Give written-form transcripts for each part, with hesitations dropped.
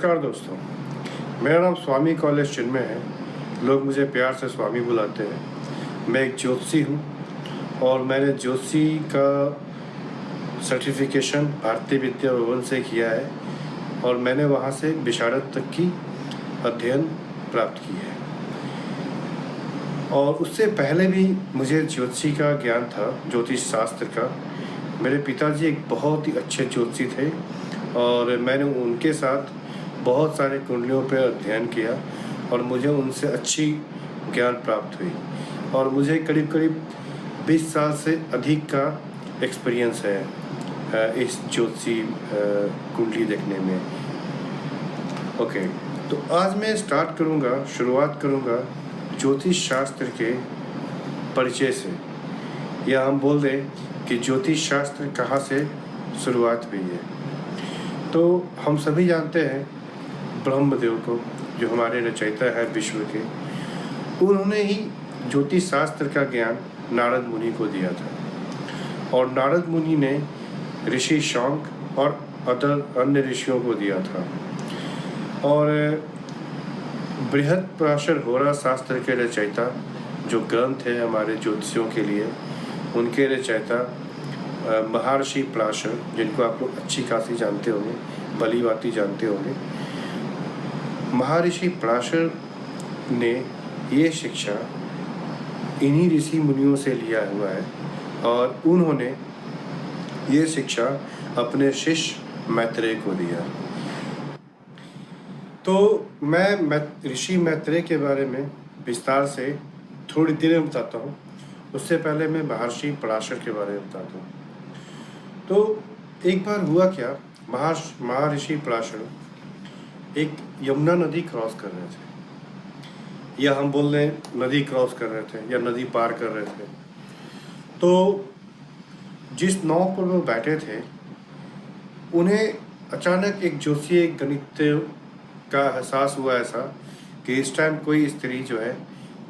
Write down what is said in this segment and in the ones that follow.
नमस्कार दोस्तों, मेरा नाम स्वामी कॉलेज चिन्मय है। लोग मुझे प्यार से स्वामी बुलाते हैं। मैं एक ज्योतिषी हूँ और मैंने ज्योतिषी का सर्टिफिकेशन भारतीय विद्या भवन से किया है और मैंने वहाँ से विशारद तक की अध्ययन प्राप्त की है। और उससे पहले भी मुझे ज्योतिषी का ज्ञान था, ज्योतिष शास्त्र का। मेरे पिताजी एक बहुत ही अच्छे ज्योतिषी थे और मैंने उनके साथ बहुत सारे कुंडलियों पर अध्ययन किया और मुझे उनसे अच्छी ज्ञान प्राप्त हुई और मुझे करीब करीब 20 साल से अधिक का एक्सपीरियंस है इस ज्योतिषी कुंडली देखने में। ओके, तो आज मैं शुरुआत करूँगा ज्योतिष शास्त्र के परिचय से, या हम बोल दें कि ज्योतिष शास्त्र कहाँ से शुरुआत हुई है। तो हम सभी जानते हैं ब्रह्मदेव को, जो हमारे रचयिता है विश्व के। उन्होंने ही ज्योतिष शास्त्र का ज्ञान नारद मुनि को दिया था और नारद मुनि ने ऋषि शौंक और अन्य ऋषियों को दिया था। और बृहत्पराशर होरा शास्त्र के रचयिता, जो ग्रंथ है हमारे ज्योतिषियों के लिए, उनके रचयिता महर्षि पराशर, जिनको आप लोग अच्छी खासी जानते होंगे, भली भांति जानते होंगे। महर्षि पराशर ने ये शिक्षा इन्हीं ऋषि मुनियों से लिया हुआ है और उन्होंने ये शिक्षा अपने शिष्य मैत्रेय को दिया। तो मैं ऋषि मैत्रेय के बारे में विस्तार से थोड़ी देर में बताता हूँ। उससे पहले मैं महर्षि पराशर के बारे में बताता हूँ। तो एक बार हुआ क्या, महर्षि पराशर एक यमुना नदी क्रॉस कर रहे थे, या हम बोल रहे नदी क्रॉस कर रहे थे या नदी पार कर रहे थे। तो जिस नाव पर वो बैठे थे, उन्हें अचानक एक ज्योतिषीय गणित का एहसास हुआ ऐसा कि इस टाइम कोई स्त्री जो है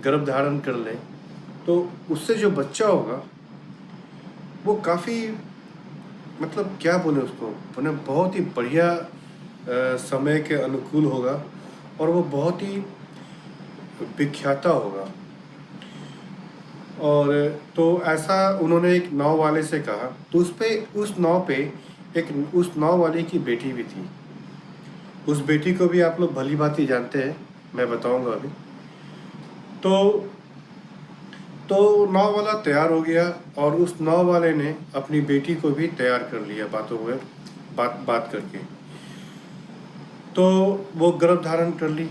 गर्भ धारण कर ले तो उससे जो बच्चा होगा वो काफ़ी, मतलब क्या बोले उसको, उन्हें बहुत ही बढ़िया समय के अनुकूल होगा और वो बहुत ही विख्याता होगा। और तो ऐसा उन्होंने एक नाव वाले से कहा। तो उस नाव वाले की बेटी भी थी। उस बेटी को भी आप लोग भली भांति जानते हैं, मैं बताऊंगा अभी। तो नाव वाला तैयार हो गया और उस नाव वाले ने अपनी बेटी को भी तैयार कर लिया बात करके। तो वो गर्भ धारण कर ली।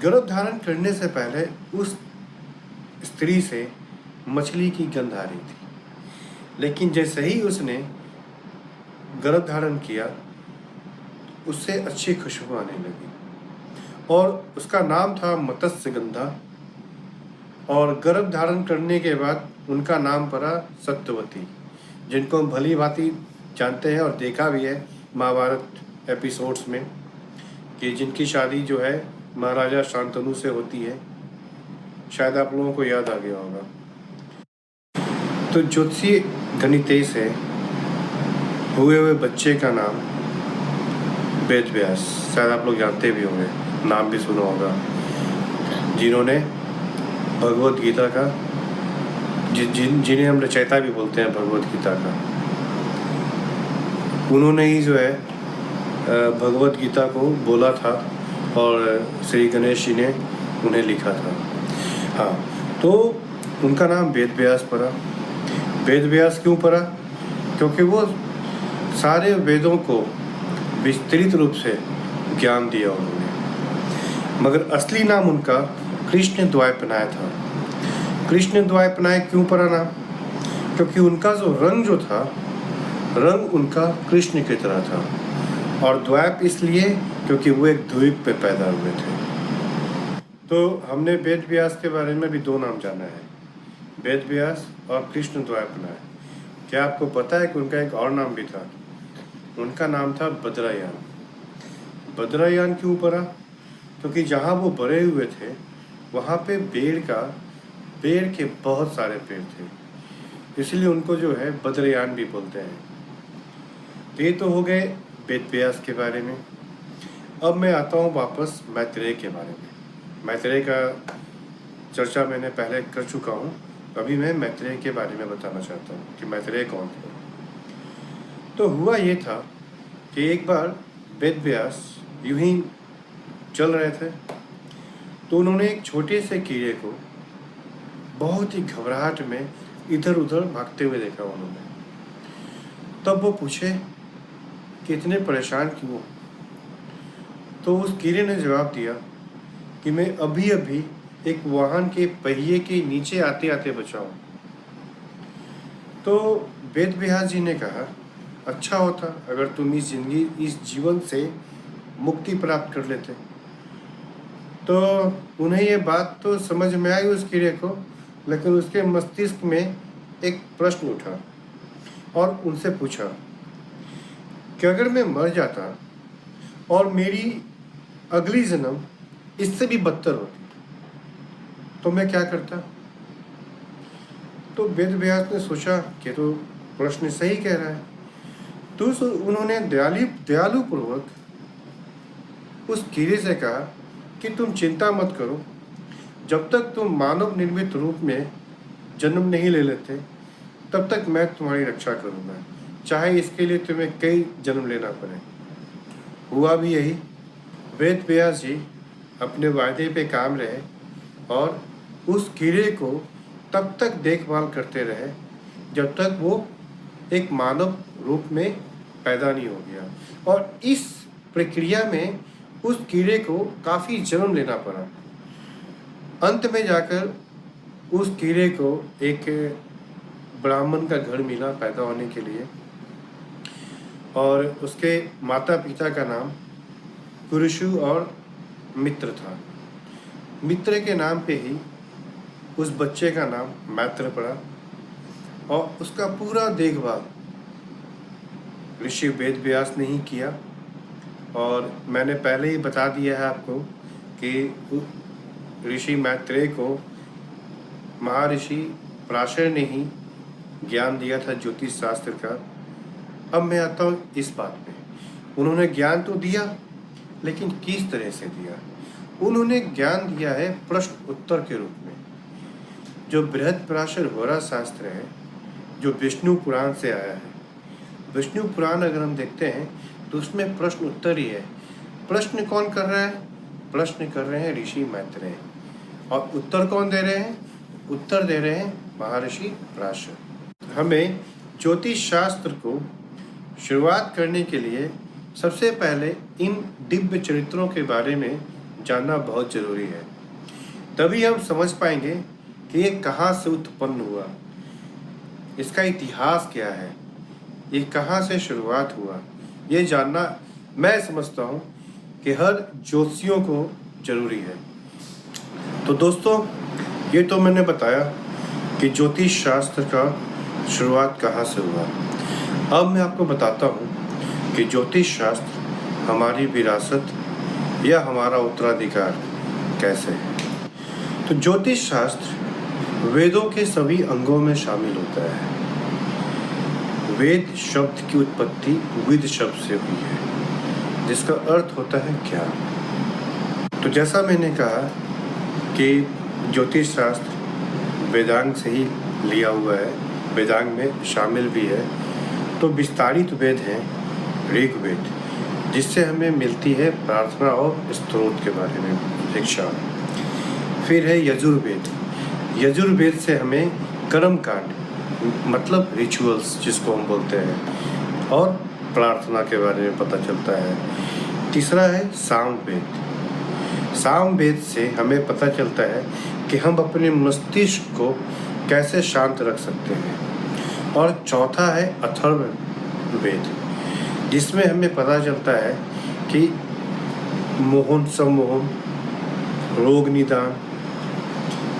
गर्भ धारण करने से पहले उस स्त्री से मछली की गंध आ रही थी, लेकिन जैसे ही उसने गर्भ धारण किया उससे अच्छी खुशबू आने लगी और उसका नाम था मत्स्यगंधा। और गर्भ धारण करने के बाद उनका नाम पड़ा सत्यवती, जिनको हम भली भांति जानते हैं और देखा भी है महाभारत एपिसोड्स में कि जिनकी शादी जो है महाराजा शांतनु से होती है। शायद आप लोगों को याद आ गया होगा। तो ज्योतिषीय गणितेय से हुए बच्चे का नाम वेद व्यास, शायद आप लोग जानते भी होंगे, नाम भी सुना होगा, जिन्होंने भगवत गीता का जिन्हें हम रचयिता भी बोलते हैं भगवत गीता का, उन्होंने ही जो है भगवत गीता को बोला था और श्री गणेश जी ने उन्हें लिखा था। हाँ, तो उनका नाम वेद व्यास पड़ा। वेद व्यास क्यों पड़ा? क्योंकि वो सारे वेदों को विस्तृत रूप से ज्ञान दिया उन्होंने। मगर असली नाम उनका कृष्ण द्वैपायन था। कृष्ण द्वैपायन क्यों पड़ा नाम? क्योंकि उनका जो रंग उनका कृष्ण की तरह था। और द्वैप इसलिए क्योंकि वो एक द्वीप पे पैदा हुए थे। तो हमने वेद व्यास के बारे में भी दो नाम जाना है, वेद व्यास और कृष्ण द्वैपायन। क्या आपको पता है कि उनका एक और नाम भी था? उनका नाम था बद्रयान। बद्रयान क्यों पड़ा? क्योंकि जहाँ वो बड़े हुए थे वहाँ पे पेड़ के बहुत सारे पेड़ थे, इसलिए उनको जो है बद्रयान भी बोलते हैं। तो ये तो हो गए वेद व्यास के बारे में। अब मैं आता हूँ वापस मैत्रेय के बारे में। मैत्रेय का चर्चा मैंने पहले कर चुका हूँ, अभी मैं मैत्रेय के बारे में बताना चाहता हूँ कि मैत्रेय कौन थे। तो हुआ ये था कि एक बार वेद व्यास यूं ही चल रहे थे, तो उन्होंने एक छोटे से कीड़े को बहुत ही घबराहट में इधर उधर भागते हुए देखा उन्होंने। तब वो पूछे कि इतने परेशान क्यों? तो उस कीड़े ने जवाब दिया कि मैं अभी अभी एक वाहन के पहिए के नीचे आते आते बचा हूँ। तो वेद व्यास जी ने कहा, अच्छा होता अगर तुम इस जीवन से मुक्ति प्राप्त कर लेते। तो उन्हें ये बात तो समझ में आई उस कीड़े को, लेकिन उसके मस्तिष्क में एक प्रश्न उठा और उनसे पूछा कि अगर मैं मर जाता और मेरी अगली जन्म इससे भी बदतर होती तो मैं क्या करता? तो वेद व्यास ने सोचा कि तो प्रश्न सही कह रहा है। तो उन्होंने दयालु पूर्वक उस कीड़े से कहा कि तुम चिंता मत करो, जब तक तुम मानव निर्मित रूप में जन्म नहीं ले लेते तब तक मैं तुम्हारी रक्षा करूँगा, चाहे इसके लिए तुम्हें कई जन्म लेना पड़े। हुआ भी यही। वेद व्यास जी अपने वायदे पे काम रहे और उस कीड़े को तब तक देखभाल करते रहे जब तक वो एक मानव रूप में पैदा नहीं हो गया। और इस प्रक्रिया में उस कीड़े को काफ़ी जन्म लेना पड़ा। अंत में जाकर उस कीड़े को एक ब्राह्मण का घर मिला पैदा होने के लिए, और उसके माता पिता का नाम पुरुषु और मित्र था। मित्र के नाम पे ही उस बच्चे का नाम मैत्र पड़ा और उसका पूरा देखभाल ऋषि वेद व्यास ने ही किया। और मैंने पहले ही बता दिया है आपको कि ऋषि मैत्रेय को महर्षि पराशर ने ही ज्ञान दिया था ज्योतिष शास्त्र का। अब मैं आता हूँ इस बात पे, उन्होंने ज्ञान तो दिया, लेकिन किस तरह से दिया? उन्होंने ज्ञान दिया है प्रश्न उत्तर के रूप में। जो बृहद पराशर होरा शास्त्र है, जो विष्णु पुराण से आया है। विष्णु पुराण अगर हम देखते हैं तो उसमें प्रश्न उत्तर ही है। प्रश्न कौन कर रहा है? प्रश्न कर रहे हैं ऋषि मैत्रेय। और उत्तर कौन दे रहे हैं? उत्तर दे रहे हैं महर्षि पराशर। हमें ज्योतिष शास्त्र को शुरुआत करने के लिए सबसे पहले इन दिव्य चरित्रों के बारे में जानना बहुत ज़रूरी है। तभी हम समझ पाएंगे कि ये कहाँ से उत्पन्न हुआ, इसका इतिहास क्या है, ये कहाँ से शुरुआत हुआ। ये जानना मैं समझता हूँ कि हर ज्योतिषियों को ज़रूरी है। तो दोस्तों, ये तो मैंने बताया कि ज्योतिष शास्त्र का शुरुआत कहाँ से हुआ। अब मैं आपको बताता हूँ कि ज्योतिष शास्त्र हमारी विरासत या हमारा उत्तराधिकार कैसे है। तो ज्योतिष शास्त्र वेदों के सभी अंगों में शामिल होता है। वेद शब्द की उत्पत्ति विद शब्द से हुई है, जिसका अर्थ होता है ज्ञान। तो जैसा मैंने कहा कि ज्योतिष शास्त्र वेदांग से ही लिया हुआ है, वेदांग में शामिल भी है। तो विस्तारित वेद हैं ऋग्वेद, जिससे हमें मिलती है प्रार्थना और स्तोत्र के बारे में शिक्षा। फिर है यजुर्वेद। यजुर्वेद से हमें कर्म कांड मतलब रिचुअल्स जिसको हम बोलते हैं और प्रार्थना के बारे में पता चलता है। तीसरा है सामवेद। सामवेद से हमें पता चलता है कि हम अपने मस्तिष्क को कैसे शांत रख सकते हैं। और चौथा है अथर्ववेद, जिसमें हमें पता चलता है कि मोहन सम्मोहन, रोग निदान,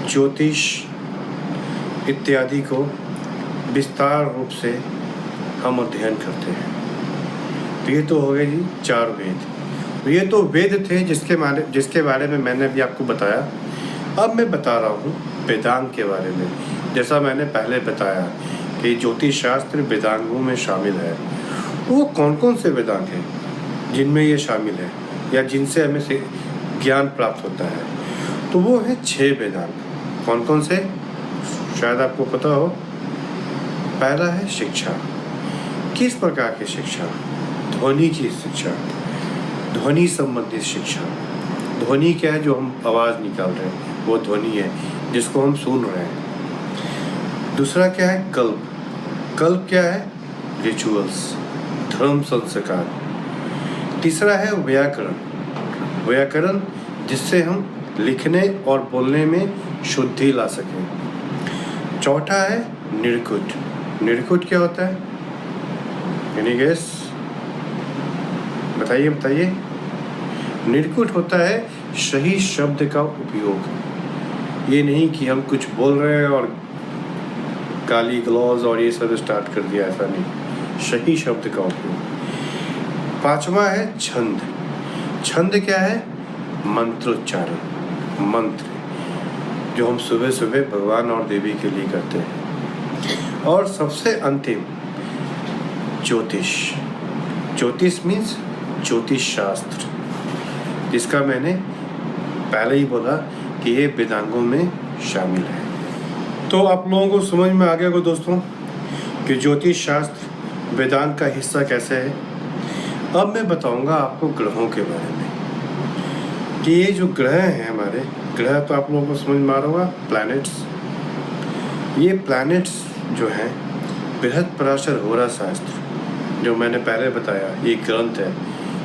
ज्योतिष इत्यादि को विस्तार रूप से हम अध्ययन करते हैं। तो ये तो हो गए जी 4 वेद। तो ये तो वेद थे जिसके बारे में मैंने भी आपको बताया। अब मैं बता रहा हूँ वेदांग के बारे में। जैसा मैंने पहले बताया कि ज्योतिष शास्त्र वेदांगों में शामिल है। वो कौन कौन से वेदांग हैं जिनमें ये शामिल है या जिनसे हमें से ज्ञान प्राप्त होता है? तो वो है 6 वेदांग। कौन कौन से? शायद आपको पता हो। पहला है शिक्षा। किस प्रकार की शिक्षा? ध्वनि की शिक्षा, ध्वनि संबंधित शिक्षा। ध्वनि क्या है? जो हम आवाज़ निकाल रहे हैं वो ध्वनि है, जिसको हम सुन रहे हैं। दूसरा क्या है? कल्प। कल्प क्या है? रिचुअल्स, धर्म संस्कार। तीसरा है व्याकरण। व्याकरण जिससे हम लिखने और बोलने में शुद्धि ला सकें। चौथा है निर्कुट। निर्कुट क्या होता है? Any guess? बताइए। निर्कुट होता है सही शब्द का उपयोग। ये नहीं कि हम कुछ बोल रहे हैं और गाली गलौज और ये सब स्टार्ट कर दिया, ऐसा नहीं। सही शब्द का उपयोग। पांचवा है छंद। छंद क्या है? मंत्रोच्चारण। मंत्र जो हम सुबह सुबह भगवान और देवी के लिए करते हैं। और सबसे अंतिम ज्योतिष। ज्योतिष मीन्स ज्योतिष शास्त्र, जिसका मैंने पहले ही बोला कि ये वेदांगों में शामिल है। तो आप लोगों को समझ में आ गया होगा दोस्तों कि ज्योतिष शास्त्र वेदांग का हिस्सा कैसे है। अब मैं बताऊंगा आपको ग्रहों के बारे में कि ये जो ग्रह हैं हमारे, ग्रह तो आप लोगों को समझ में आ रहा होगा, प्लैनेट्स। ये प्लैनेट्स जो हैं बृहत्पराशर होरा शास्त्र जो मैंने पहले बताया, ये ग्रंथ है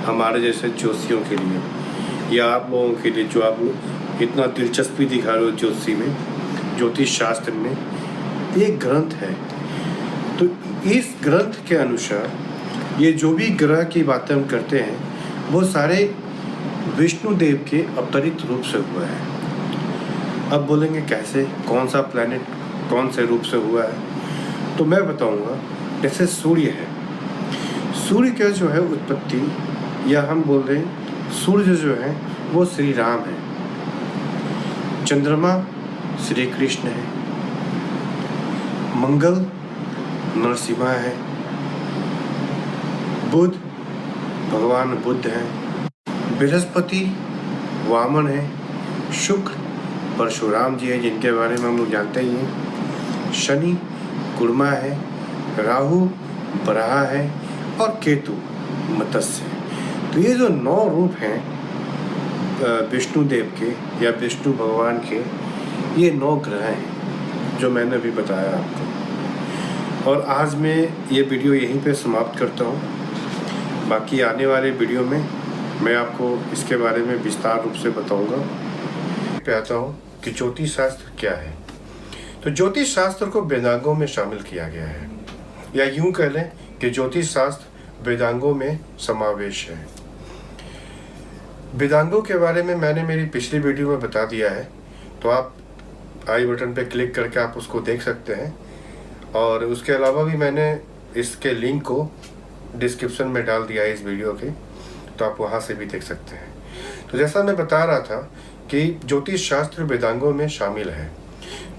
हमारे जैसे ज्योतिषियों के लिए या आप लोगों के लिए जो आप लोग इतना दिलचस्पी दिखा रहे हो ज्योतिषी में, ज्योतिष शास्त्र में, ये ग्रंथ है। तो इस ग्रंथ के अनुसार ये जो भी ग्रह की बातें हम करते हैं वो सारे विष्णु देव के अवतरित रूप से हुआ है। अब बोलेंगे कैसे, कौन सा प्लैनेट कौन से रूप से हुआ है? तो मैं बताऊंगा। जैसे सूर्य है, सूर्य का जो है उत्पत्ति, या हम बोल रहे हैं सूर्य जो है वो श्री राम है। चंद्रमा श्री कृष्ण है। मंगल नरसिम्हा है। बुध भगवान बुद्ध है। बृहस्पति वामन है। शुक्र परशुराम जी है जिनके बारे में हम लोग जानते ही हैं। शनि कुर्मा है। राहु बराह है और केतु मत्स्य है। तो ये जो 9 रूप हैं विष्णु देव के या विष्णु भगवान के, ये 9 ग्रह हैं जो मैंने अभी बताया आपको। और आज मैं ये वीडियो यहीं पे समाप्त करता हूँ। बाकी आने वाले वीडियो में मैं आपको इसके बारे में विस्तार रूप से बताऊंगा। कहता हूँ कि ज्योतिष शास्त्र क्या है। तो ज्योतिष शास्त्र को वेदांगों में शामिल किया गया है, या यूं कह लें कि ज्योतिष शास्त्र वेदांगों में समावेश है। वेदांगों के बारे में मैंने मेरी पिछली वीडियो में बता दिया है, तो आप आई बटन पे क्लिक करके आप उसको देख सकते हैं। और उसके अलावा भी मैंने इसके लिंक को डिस्क्रिप्शन में डाल दिया है इस वीडियो के, तो आप वहाँ से भी देख सकते हैं। तो जैसा मैं बता रहा था कि ज्योतिष शास्त्र वेदांगों में शामिल है।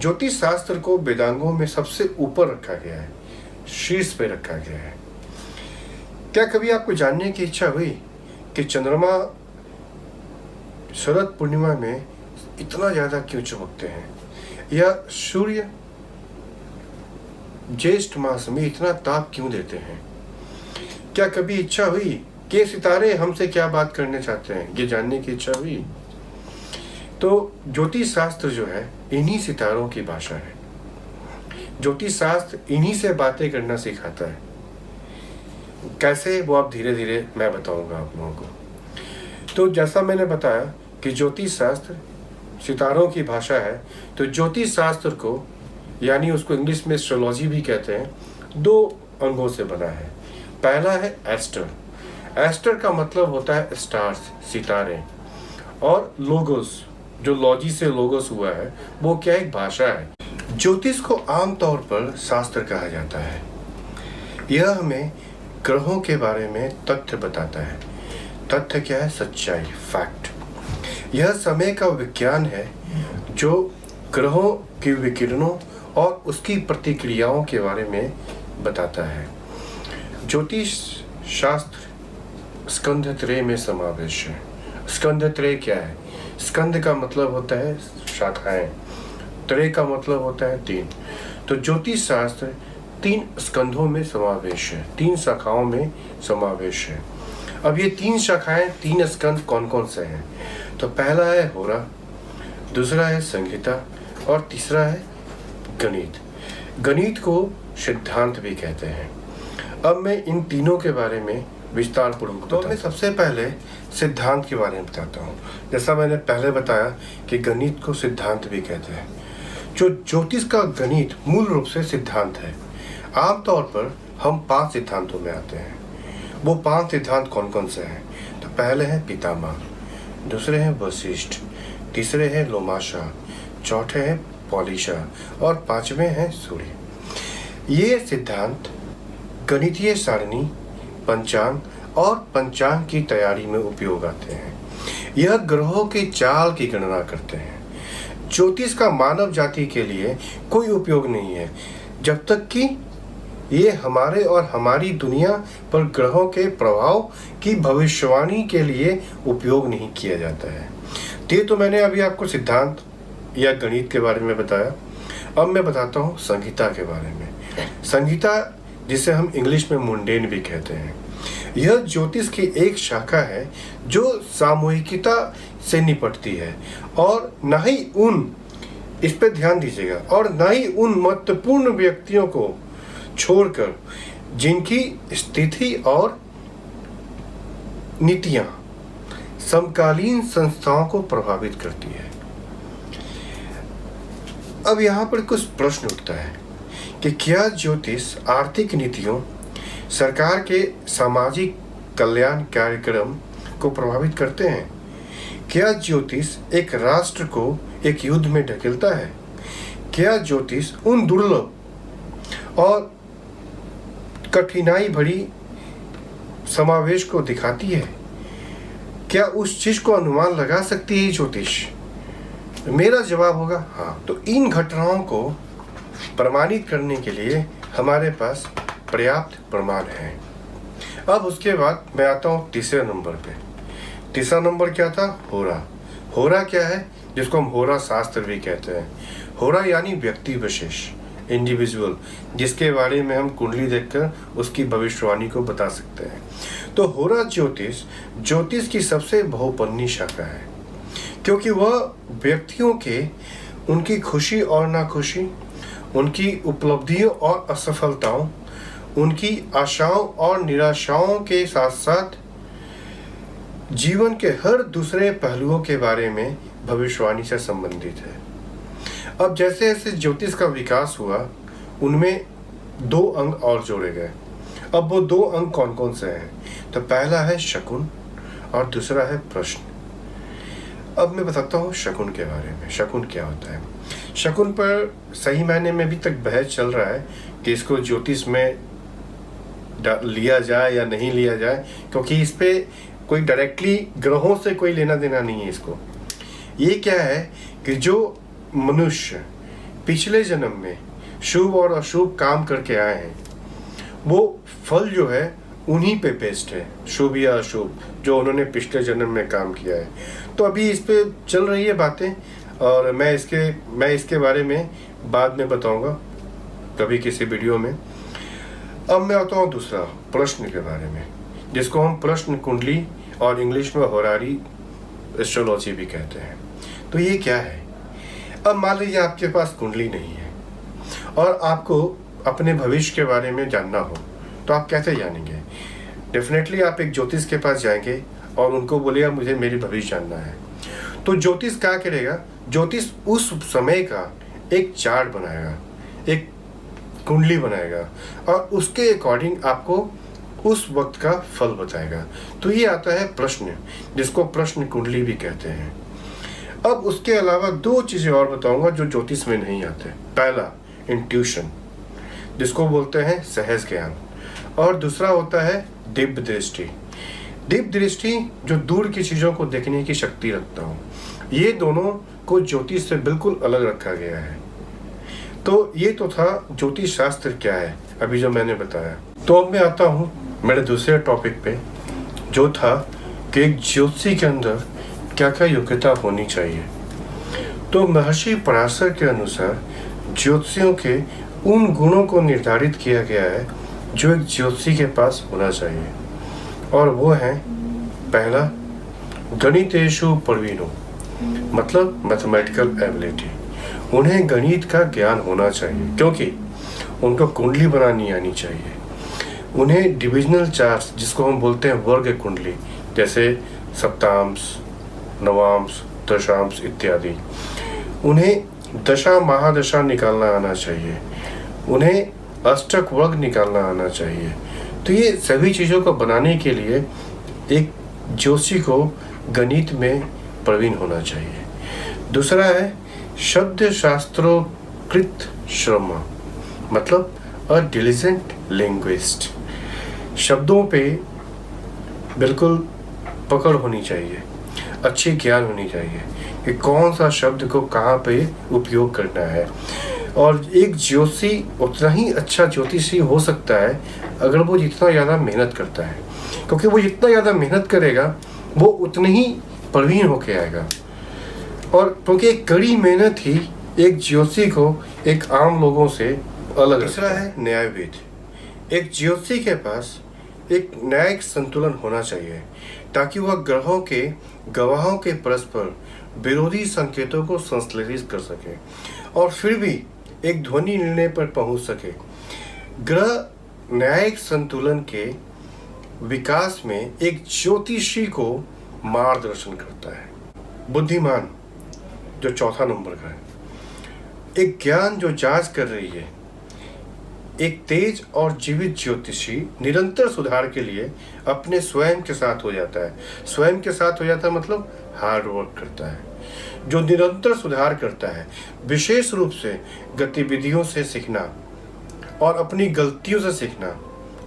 ज्योतिष शास्त्र को वेदांगों में सबसे ऊपर रखा गया है, शीर्ष पे रखा गया है। क्या कभी आपको जानने की इच्छा हुई कि चंद्रमा शरद पूर्णिमा में इतना ज़्यादा क्यों चमकते हैं, या सूर्य ज्येष्ठ मास में इतना ताप क्यों देते हैं? क्या कभी इच्छा हुई कि सितारे हमसे क्या बात करने चाहते हैं, ये जानने की इच्छा हुई? तो ज्योतिष शास्त्र जो है इन्हीं सितारों की भाषा है। ज्योतिष शास्त्र इन्हीं से बातें करना सिखाता है। कैसे, वो आप धीरे धीरे मैं बताऊंगा आप लोगों को। तो जैसा मैंने बताया कि ज्योतिष शास्त्र सितारों की भाषा है, तो ज्योतिष शास्त्र को, यानी उसको इंग्लिश में एस्ट्रोलॉजी भी कहते हैं, 2 अंगों से बना है। पहला है एस्टर। एस्टर का मतलब होता है स्टार्स, सितारे। और लोगोस, जो लॉजी से लोगोस हुआ है, वो क्या एक भाषा है। ज्योतिष को आमतौर पर शास्त्र कहा जाता है। यह हमें ग्रहों के बारे में तथ्य बताता है। तथ्य क्या है? सच्चाई, फैक्ट। यह समय का विज्ञान है जो ग्रहों की विकिरणों और उसकी प्रतिक्रियाओं के बारे में बताता है। ज्योतिष शास्त्र स्कंध त्रय में समावेश है। स्कंध त्रय क्या है? स्कंध का मतलब होता है शाखाएं, त्रय का मतलब होता है 3। तो ज्योतिष शास्त्र 3 स्कंधों में समावेश है, 3 शाखाओं में समावेश है। अब ये 3 शाखाएं, 3 स्कंध कौन कौन से हैं? तो पहला है होरा, दूसरा है संहिता और तीसरा है गणित। गणित को सिद्धांत भी कहते हैं। अब मैं इन तीनों के बारे में विस्तार पूर्वक तो मैं सबसे पहले सिद्धांत के बारे में बताता हूँ। जैसा मैंने पहले बताया कि गणित को सिद्धांत भी कहते हैं। जो ज्योतिष का गणित मूल रूप से सिद्धांत है। आमतौर पर हम 5 सिद्धांतों में आते हैं। वो 5 सिद्धांत कौन कौन से हैं? तो पहले हैं पितामह, दूसरे हैं वशिष्ठ, तीसरे हैं लोमाशा, चौथे हैं पॉलिशा और 5वें हैं सूर्य। ये सिद्धांत गणितीय सारणी, पंचांग और पंचांग की तैयारी में उपयोग आते हैं। यह ग्रहों के चाल की गणना करते हैं। ज्योतिष का मानव जाति के लिए कोई उपयोग नहीं है जब तक कि ये हमारे और हमारी दुनिया पर ग्रहों के प्रभाव की भविष्यवाणी के लिए उपयोग नहीं किया जाता है। ये तो मैंने अभी आपको सिद्धांत या गणित के बारे में बताया। अब मैं बताता हूँ संहिता के बारे में। संहिता, जिसे हम इंग्लिश में मुंडेन भी कहते हैं, यह ज्योतिष की एक शाखा है जो सामूहिकता से निपटती है और न ही इस पे ध्यान दीजिएगा, और न ही उन महत्वपूर्ण व्यक्तियों को छोड़कर जिनकी स्थिति और नीतियां समकालीन संस्थाओं को प्रभावित करती है। अब यहाँ पर कुछ प्रश्न उठता है कि क्या ज्योतिष आर्थिक नीतियों, सरकार के सामाजिक कल्याण कार्यक्रम को प्रभावित करते हैं? क्या ज्योतिष एक राष्ट्र को एक युद्ध में ढकेलता है? क्या ज्योतिष उन दुर्लभ और कठिनाई भरी समावेश को दिखाती है? क्या उस चीज को अनुमान लगा सकती है ज्योतिष? मेरा जवाब होगा हाँ। तो इन घटनाओं को प्रमाणित करने के लिए हमारे पास पर्याप्त प्रमाण है। अब उसके बाद मैं आता हूँ तीसरे नंबर पे। तीसरा नंबर क्या था? होरा। होरा क्या है? जिसको हम होरा शास्त्र भी कहते हैं। होरा यानी व्यक्ति विशेष, इंडिविजुअल, जिसके बारे में हम कुंडली देखकर उसकी भविष्यवाणी को बता सकते हैं। तो होरा ज्योतिष की सबसे बहुपन्नी शाखा है, क्योंकि वह व्यक्तियों के उनकी खुशी और नाखुशी, उनकी उपलब्धियों और असफलताओं, उनकी आशाओं और निराशाओं के साथ साथ जीवन के हर दूसरे पहलुओं के बारे में भविष्यवाणी से संबंधित है। अब जैसे जैसे ज्योतिष का विकास हुआ, उनमें 2 अंग और जोड़े गए। अब वो 2 अंग कौन कौन से हैं? तो पहला है शकुन और दूसरा है प्रश्न। अब मैं बताता हूँ शकुन के बारे में। शकुन क्या होता है? शकुन पर सही मायने में अभी तक बहस चल रहा है कि इसको ज्योतिष में लिया जाए या नहीं लिया जाए, क्योंकि इस पे कोई डायरेक्टली ग्रहों से कोई लेना देना नहीं है इसको। ये क्या है कि जो मनुष्य पिछले जन्म में शुभ और अशुभ काम करके आए हैं, वो फल जो है उन्हीं पे बेस्ड है, शुभ या अशुभ, जो उन्होंने पिछले जन्म में काम किया है। तो अभी इस पे चल रही है बातें, और मैं इसके बारे में बाद में बताऊंगा कभी किसी वीडियो में। अब मैं आता हूँ दूसरा, प्रश्न के बारे में, जिसको हम प्रश्न कुंडली और इंग्लिश में होरारी एस्ट्रोलॉजी भी कहते हैं। तो ये क्या है? अब मान लीजिए आपके पास कुंडली नहीं है और आपको अपने भविष्य के बारे में जानना हो, तो आप कैसे जानेंगे? डेफिनेटली आप एक ज्योतिष के पास जाएंगे और उनको बोलेगा मुझे मेरी भविष्य जानना है। तो ज्योतिष क्या करेगा? ज्योतिष उस समय का एक चार्ट बनाएगा, एक कुंडली बनाएगा और उसके अकॉर्डिंग आपको उस वक्त का फल बताएगा। तो ये आता है प्रश्न, जिसको प्रश्न कुंडली भी कहते हैं। अब उसके अलावा 2 चीज़ें और बताऊंगा जो ज्योतिष में नहीं आते। पहला इंट्यूशन, जिसको बोलते हैं सहज ज्ञान, और दूसरा होता है दिव्य दृष्टि। दिव्य दृष्टि जो दूर की चीज़ों को देखने की शक्ति रखता हूँ। ये दोनों को ज्योतिष से बिल्कुल अलग रखा गया है। तो ये तो था ज्योतिष शास्त्र क्या है, अभी जो मैंने बताया। तो अब मैं आता हूँ मेरे दूसरे टॉपिक पे जो था कि एक ज्योतिषी के अंदर क्या क्या योग्यता होनी चाहिए। तो महर्षि पराशर के अनुसार ज्योतिषियों के उन गुणों को निर्धारित किया गया है जो एक ज्योतिषी के पास होना चाहिए, और वो है पहला, गणितेषु प्रवीणो, मतलब मैथमेटिकल एबिलिटी। उन्हें गणित का ज्ञान होना चाहिए क्योंकि उनको कुंडली बनानी आनी चाहिए। उन्हें डिविजनल चार्ट्स, जिसको हम बोलते हैं वर्ग कुंडली, जैसे सप्तांश, नवांश, दशांश इत्यादि, उन्हें दशा महादशा निकालना आना चाहिए, उन्हें अष्टक वर्ग निकालना आना चाहिए। तो ये सभी चीज़ों को बनाने के लिए एक ज्योतिषी को गणित में प्रवीण होना चाहिए। दूसरा है शब्द शास्त्रोकृत श्रम, मतलब अ डिलिजेंट लिंग्विस्ट। शब्दों पे बिल्कुल पकड़ होनी चाहिए, अच्छी ज्ञान होनी चाहिए कि कौन सा शब्द को कहाँ पे उपयोग करना है। और एक ज्योतिषी उतना ही अच्छा ज्योतिषी हो सकता है अगर वो जितना ज़्यादा मेहनत करता है, क्योंकि वो जितना ज़्यादा मेहनत करेगा वो उतनी ही प्रवीण होके आएगा। और क्योंकि एक कड़ी मेहनत ही एक ज्योतिषी को एक आम लोगों से अलग। तीसरा है न्यायविद। एक ज्योतिषी के पास एक न्यायिक संतुलन होना चाहिए ताकि वह ग्रहों के गवाहों के परस्पर विरोधी संकेतों को संश्लेषित कर सके और फिर भी एक ध्वनि निर्णय पर पहुंच सके। ग्रह न्यायिक संतुलन के विकास में एक ज्योतिषी को मार्गदर्शन करता है। बुद्धिमान, जो चौथा नंबर का है, एक ज्ञान जो जांच कर रही है। एक तेज और जीवित ज्योतिषी निरंतर सुधार के लिए अपने स्वयं के साथ हो जाता है। स्वयं के साथ हो जाता है मतलब हार्ड वर्क करता है, जो निरंतर सुधार करता है। विशेष रूप से गतिविधियों से सीखना और अपनी गलतियों से सीखना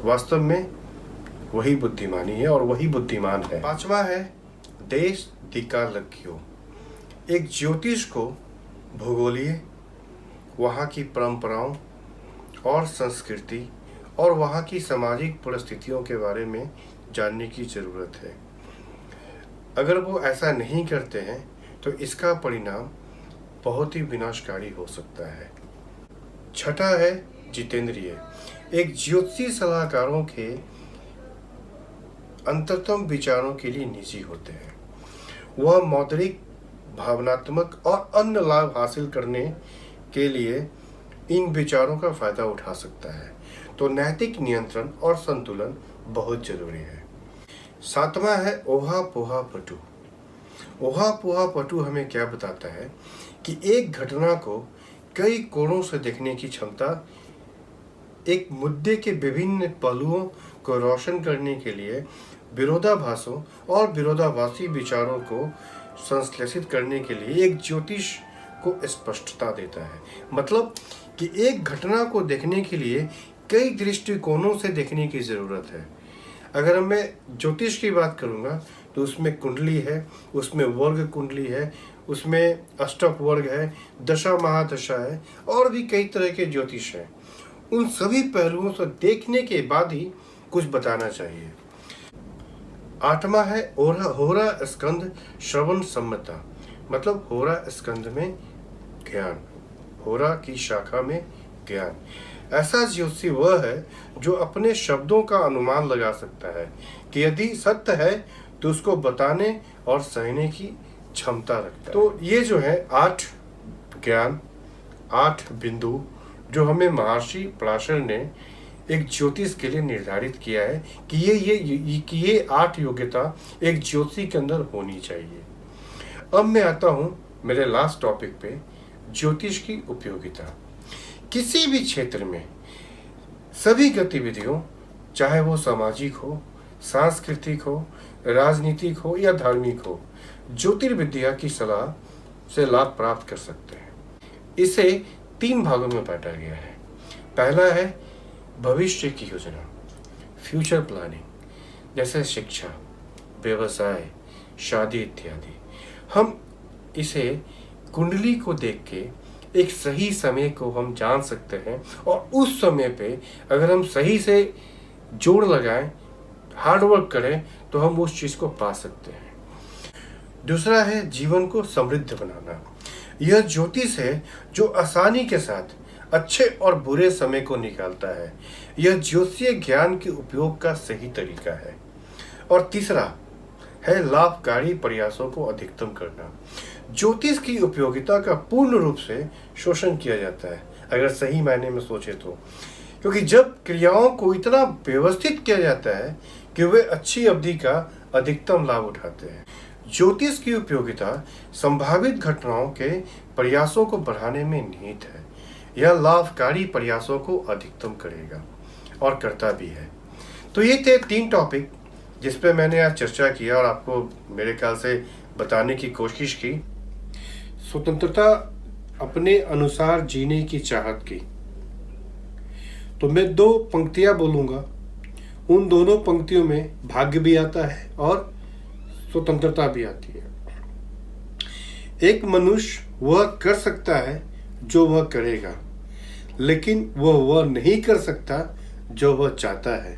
वास्तव में वही बुद्धिमानी है और वही बुद्धिमान है। पांचवा है देश दिक्कालज्ञो। एक ज्योतिष को भूगोलीय, वहाँ की परंपराओं और संस्कृति और वहाँ की सामाजिक परिस्थितियों के बारे में जानने की ज़रूरत है। अगर वो ऐसा नहीं करते हैं तो इसका परिणाम बहुत ही विनाशकारी हो सकता है। छठा है जितेंद्रिय। एक ज्योतिषी सलाहकारों के अंतरतम विचारों के लिए निजी होते हैं। वह मौद्रिक, भावनात्मक और अन्य लाभ हासिल करने के लिए इन विचारों का फायदा उठा सकता है। तो नैतिक नियंत्रण और संतुलन बहुत जरूरी है। सातवां है ओहा पोहा पटु। ओहा पोहा पटु हमें क्या बताता है कि एक घटना को कई कोणों से देखने की क्षमता, एक मुद्दे के विभिन्न पहलुओं को रोशन करने के लिए विरोधाभासों और विरोधाभासी विचारों को संश्लेषित करने के लिए एक ज्योतिष को स्पष्टता देता है। मतलब कि एक घटना को देखने के लिए कई दृष्टिकोणों से देखने की ज़रूरत है। अगर मैं ज्योतिष की बात करूँगा तो उसमें कुंडली है, उसमें वर्ग कुंडली है, उसमें अष्टक वर्ग है, दशा महादशा है और भी कई तरह के ज्योतिष हैं। उन सभी पहलुओं से देखने के बाद ही कुछ बताना चाहिए। आठवां है होरा स्कंद श्रवण सम्मता। मतलब होरा स्कंद में ज्ञान, होरा की शाखा में ज्ञान। ऐसा ज्योतिषी वह है जो अपने शब्दों का अनुमान लगा सकता है कि यदि सत्य है तो उसको बताने और सहने की क्षमता रखता है। तो ये जो है 8 ज्ञान, 8 बिंदु जो हमें महर्षि पराशर ने एक ज्योतिष के लिए निर्धारित किया है कि ये 8 योग्यता एक ज्योतिषी के अंदर होनी चाहिए। अब मैं आता हूँ मेरे लास्ट टॉपिक पे, ज्योतिष की उपयोगिता। किसी भी क्षेत्र में सभी गतिविधियों, चाहे वो सामाजिक हो, सांस्कृतिक हो, राजनीतिक हो या धार्मिक हो, ज्योतिर्विद्या की सलाह से लाभ प्राप्त कर सकते हैं। इसे 3 भागों में बांटा गया है। पहला है भविष्य की योजना, फ्यूचर प्लानिंग, जैसे शिक्षा, व्यवसाय, शादी इत्यादि। हम इसे कुंडली को देख के एक सही समय को हम जान सकते हैं और उस समय पे अगर हम सही से जोड़ लगाएं हार्ड वर्क करें तो हम उस चीज़ को पा सकते हैं। दूसरा है जीवन को समृद्ध बनाना। यह ज्योतिष है जो आसानी के साथ अच्छे और बुरे समय को निकालता है। यह ज्योतिषीय ज्ञान के उपयोग का सही तरीका है। और तीसरा है लाभकारी प्रयासों को अधिकतम करना। ज्योतिष की उपयोगिता का पूर्ण रूप से शोषण किया जाता है, अगर सही मायने में सोचे तो, क्योंकि जब क्रियाओं को इतना व्यवस्थित किया जाता है कि वे अच्छी अवधि का अधिकतम लाभ उठाते हैं। ज्योतिष की उपयोगिता संभावित घटनाओं के प्रयासों को बढ़ाने में निहित है। यह लाभकारी प्रयासों को अधिकतम करेगा और करता भी है। तो ये थे 3 टॉपिक जिस पे मैंने आज चर्चा किया और आपको मेरे ख्याल से बताने की कोशिश की। स्वतंत्रता अपने अनुसार जीने की चाहत की। तो मैं 2 पंक्तियां बोलूँगा, उन दोनों पंक्तियों में भाग्य भी आता है और स्वतंत्रता भी आती है। एक मनुष्य वह कर सकता है जो वह करेगा, लेकिन वह नहीं कर सकता जो वह चाहता है।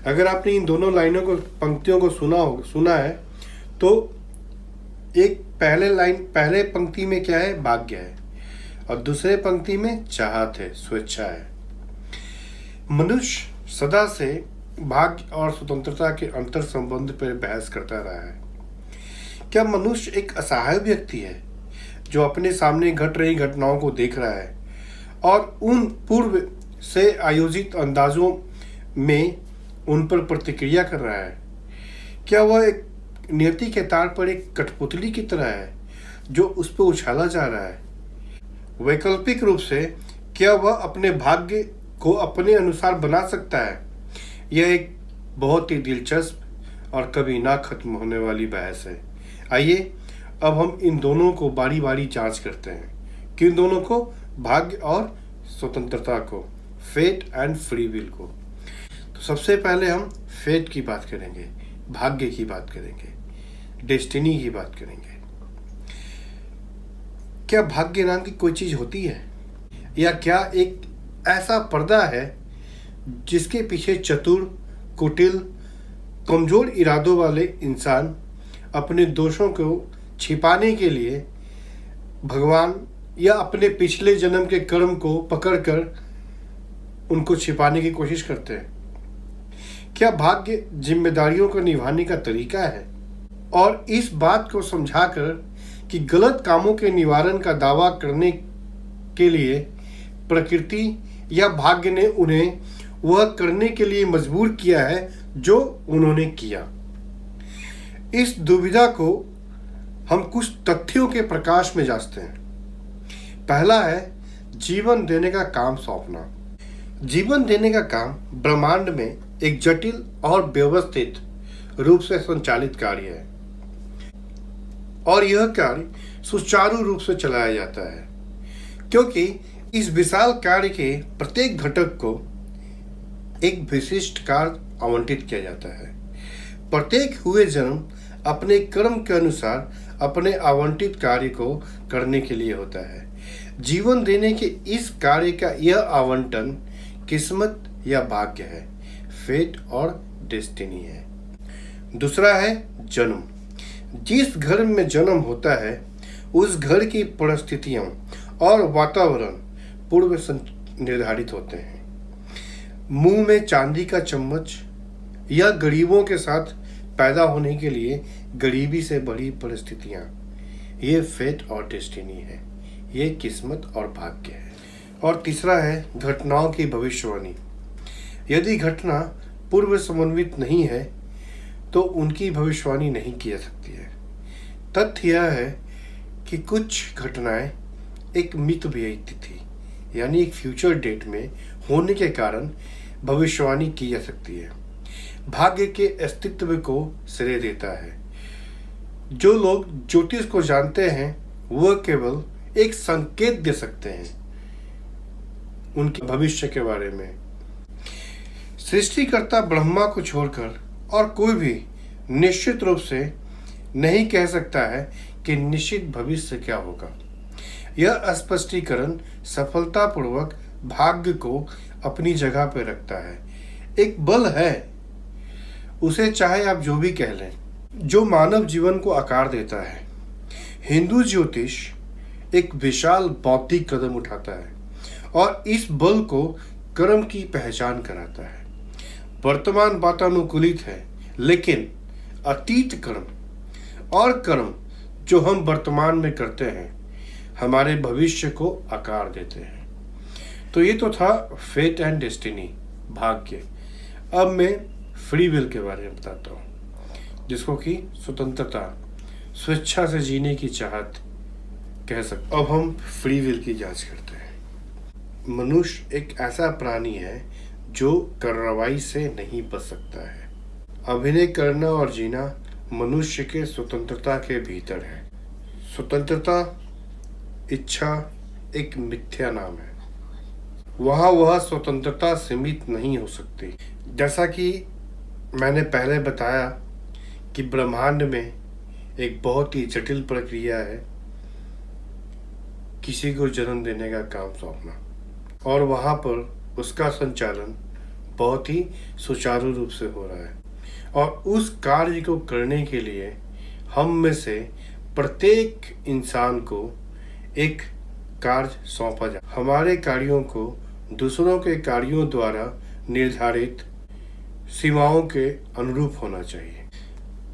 अगर आपने इन दोनों लाइनों को, पंक्तियों को सुना है तो एक पहले पंक्ति में क्या है? भाग्य है, और दूसरे पंक्ति में चाहत है, स्वेच्छा है। मनुष्य सदा से भाग्य और स्वतंत्रता के अंतर संबंध पर बहस करता रहा है। क्या मनुष्य एक असहाय व्यक्ति है जो अपने सामने घट रही घटनाओं को देख रहा है और उन पूर्व से आयोजित अंदाजों में उन पर प्रतिक्रिया कर रहा है? क्या वह एक नियति के तार पर एक कठपुतली की तरह है जो उस पर उछाला जा रहा है? वैकल्पिक रूप से क्या वह अपने भाग्य को अपने अनुसार बना सकता है? यह एक बहुत ही दिलचस्प और कभी ना खत्म होने वाली बहस है। आइए अब हम इन दोनों को बारी बारी जांच करते हैं, कि इन दोनों को, भाग्य और स्वतंत्रता को, फेट एंड फ्री विल को। तो सबसे पहले हम फेट की बात करेंगे, भाग्य की बात करेंगे, डेस्टिनी की बात करेंगे। क्या भाग्य नाम की कोई चीज होती है, या क्या एक ऐसा पर्दा है जिसके पीछे चतुर, कुटिल, कमजोर इरादों वाले इंसान अपने दोषों को छिपाने के लिए भगवान या अपने पिछले जन्म के कर्म को पकड़कर उनको छिपाने की कोशिश करते हैं? क्या भाग्य जिम्मेदारियों को निभाने का तरीका है? और इस बात को समझाकर कि गलत कामों के निवारण का दावा करने के लिए प्रकृति या भाग्य ने उन्हें वह करने के लिए मजबूर किया है जो उन्होंने किया। इस दुविधा को हम कुछ तथ्यों के प्रकाश में जांचते हैं। पहला है जीवन देने का काम सौंपना। जीवन देने का काम ब्रह्मांड में एक जटिल और व्यवस्थित रूप से संचालित कार्य है, और यह कार्य सुचारू रूप से चलाया जाता है, क्योंकि इस विशाल कार्य के प्रत्येक घटक को एक विशिष्ट कार्य आवंटित किया जाता है। प्रत्येक हुए जन्म अपने कर्म के अनुसार अपने आवंटित कार्य को करने के लिए होता है। जीवन देने के इस कार्य का यह आवंटन किस्मत या भाग्य है, फेट और डेस्टिनी है। दूसरा है जन्म। जिस घर में जन्म होता है उस घर की परिस्थितियां और वातावरण पूर्व निर्धारित होते हैं। मुंह में चांदी का चम्मच या गरीबों के साथ पैदा होने के लिए गरीबी से बड़ी परिस्थितियां, ये फेट और डेस्टिनी है, ये किस्मत और भाग्य है। और तीसरा है घटनाओं की भविष्यवाणी। यदि घटना पूर्व समन्वित नहीं है तो उनकी भविष्यवाणी नहीं की जा सकती है। तथ्य यह है कि कुछ घटनाएं एक मित व्ययित थी, यानी एक फ्यूचर डेट में होने के कारण भविष्यवाणी की जा सकती है। भाग्य के अस्तित्व को श्रेय देता है। जो लोग ज्योतिष को जानते हैं वह केवल एक संकेत दे सकते हैं उनके भविष्य के बारे में। सृष्टिकर्ता ब्रह्मा को छोड़कर और कोई भी निश्चित रूप से नहीं कह सकता है कि निश्चित भविष्य क्या होगा। यह स्पष्टीकरण सफलतापूर्वक भाग्य को अपनी जगह पर रखता है। एक बल है, उसे चाहे आप जो भी कह लें, जो मानव जीवन को आकार देता है। हिंदू ज्योतिष एक विशाल बौद्धिक कदम उठाता है और इस बल को कर्म की पहचान कराता है। वर्तमान वातानुकूलित है, लेकिन अतीत कर्म और कर्म जो हम वर्तमान में करते हैं हमारे भविष्य को आकार देते हैं। तो ये तो था फेट एंड डेस्टिनी, भाग्य। अब मैं फ्री विल के बारे में बताता हूँ, जिसको कि स्वतंत्रता, स्वेच्छा से जीने की चाहत कह सकते। अब हम फ्री विल की जांच करते हैं। मनुष्य एक ऐसा प्राणी है जो कार्रवाई से नहीं बच सकता है। अभिनय करना और जीना मनुष्य के स्वतंत्रता के भीतर है। स्वतंत्रता इच्छा एक मिथ्या नाम है। वह स्वतंत्रता सीमित नहीं हो सकती। जैसा कि मैंने पहले बताया कि ब्रह्मांड में एक बहुत ही जटिल प्रक्रिया है किसी को जन्म देने का काम सौंपना, और वहाँ पर उसका संचालन बहुत ही सुचारू रूप से हो रहा है। और उस कार्य को करने के लिए हम में से प्रत्येक इंसान को एक कार्य सौंपा जाए। हमारे कार्यों को दूसरों के कार्यों द्वारा निर्धारित सीमाओं के अनुरूप होना चाहिए।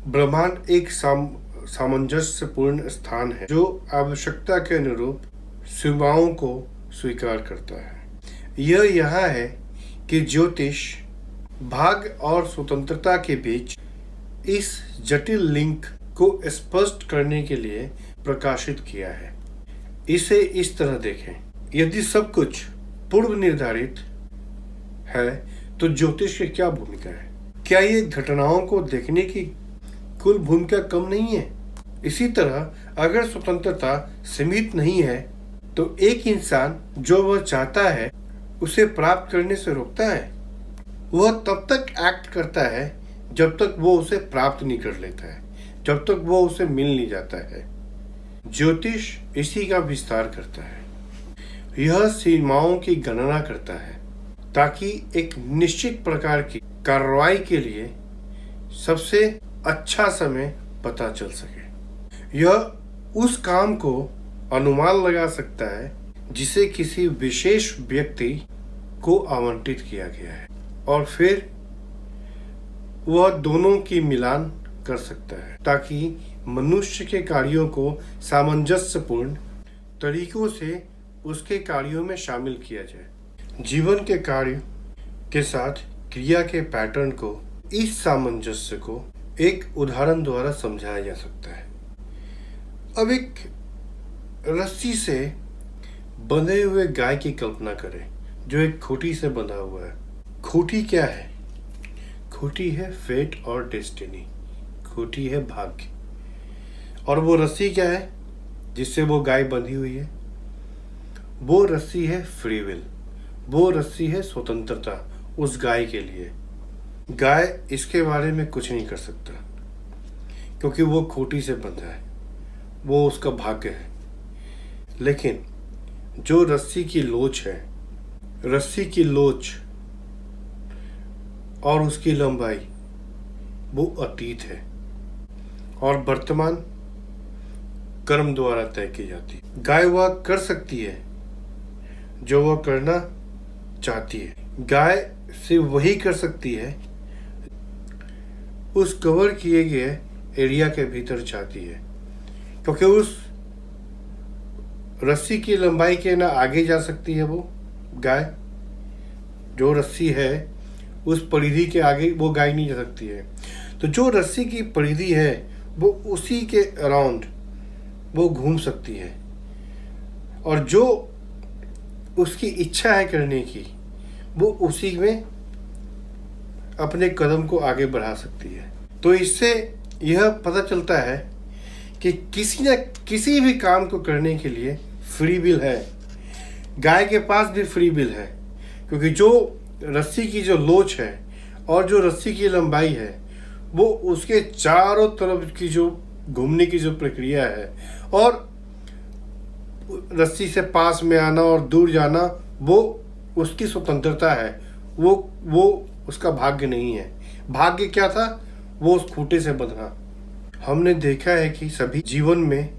ब्रह्मांड एक सामंजस्यपूर्ण स्थान है जो आवश्यकता के अनुरूप सीमाओं को स्वीकार करता है। यह यहाँ है कि ज्योतिष भाग्य और स्वतंत्रता के बीच इस जटिल लिंक को स्पष्ट करने के लिए प्रकाशित किया है। इसे इस तरह देखें, यदि सब कुछ पूर्व निर्धारित है तो ज्योतिष की क्या भूमिका है? क्या ये घटनाओं को देखने की कुल भूमिका कम नहीं है? इसी तरह अगर स्वतंत्रता सीमित नहीं है तो एक इंसान जो वह चाहता है उसे प्राप्त करने से रोकता है। वह तब तक एक्ट करता है जब तक वो उसे प्राप्त नहीं कर लेता है, जब तक वो उसे मिल नहीं जाता है। ज्योतिष इसी का विस्तार करता है। यह सीमाओं की गणना करता है ताकि एक निश्चित प्रकार की कार्रवाई के लिए सबसे अच्छा समय पता चल सके। यह उस काम को अनुमान लगा सकता है जिसे किसी विशेष व्यक्ति को आवंटित किया गया है, और फिर वह दोनों की मिलान कर सकता है ताकि मनुष्य के कार्यों को सामंजस्यपूर्ण तरीकों से उसके कार्यों में शामिल किया जाए। जीवन के कार्य के साथ क्रिया के पैटर्न को, इस सामंजस्य को एक उदाहरण द्वारा समझाया जा सकता है। अब एक रस्सी से बंधे हुए गाय की कल्पना करें जो एक खूंटी से बंधा हुआ है। खूंटी क्या है? खूंटी है फेट और डेस्टिनी, खूंटी है भाग्य। और वो रस्सी क्या है जिससे वो गाय बंधी हुई है? वो रस्सी है फ्री विल, वो रस्सी है स्वतंत्रता उस गाय के लिए। गाय इसके बारे में कुछ नहीं कर सकता क्योंकि वो खूंटी से बंधा है, वो उसका भाग्य है। लेकिन जो रस्सी की लोच है, रस्सी की लोच और उसकी लंबाई वो अतीत है और वर्तमान कर्म द्वारा तय की जाती है। गाय वह कर सकती है जो वह करना चाहती है। गाय सिर्फ वही कर सकती है उस कवर किए गए एरिया के भीतर चाहती है, क्योंकि उस रस्सी की लंबाई के ना आगे जा सकती है। वो गाय, जो रस्सी है उस परिधि के आगे वो गाय नहीं जा सकती है। तो जो रस्सी की परिधि है वो उसी के अराउंड वो घूम सकती है, और जो उसकी इच्छा है करने की वो उसी में अपने कदम को आगे बढ़ा सकती है। तो इससे यह पता चलता है कि किसी न किसी भी काम को करने के लिए फ्री विल है। गाय के पास भी फ्री विल है, क्योंकि जो रस्सी की जो लोच है और जो रस्सी की लंबाई है वो उसके चारों तरफ की जो घूमने की जो प्रक्रिया है और रस्सी से पास में आना और दूर जाना वो उसकी स्वतंत्रता है, वो उसका भाग्य नहीं है। भाग्य क्या था? वो उस खूंटे से बंधना। हमने देखा है कि सभी जीवन में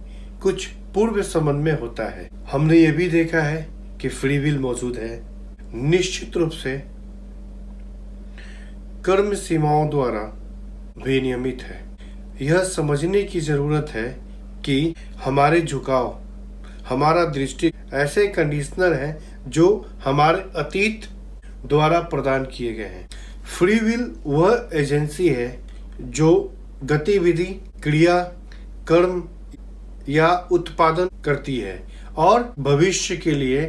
कुछ पूर्व समन्वय होता है। हमने ये भी देखा है कि फ्री विल मौजूद है। निश्चित रूप से कर्म सीमाओं द्वारा विनियमित है। यह समझने की जरूरत है कि हमारे झुकाव, हमारा दृष्टि ऐसे कंडीशनर हैं जो हमारे अतीत द्वारा प्रदान किए गए हैं। फ्री विल वह एजेंसी है जो गतिविधि, क्रिया, कर्म या उत्पादन करती है और भविष्य के लिए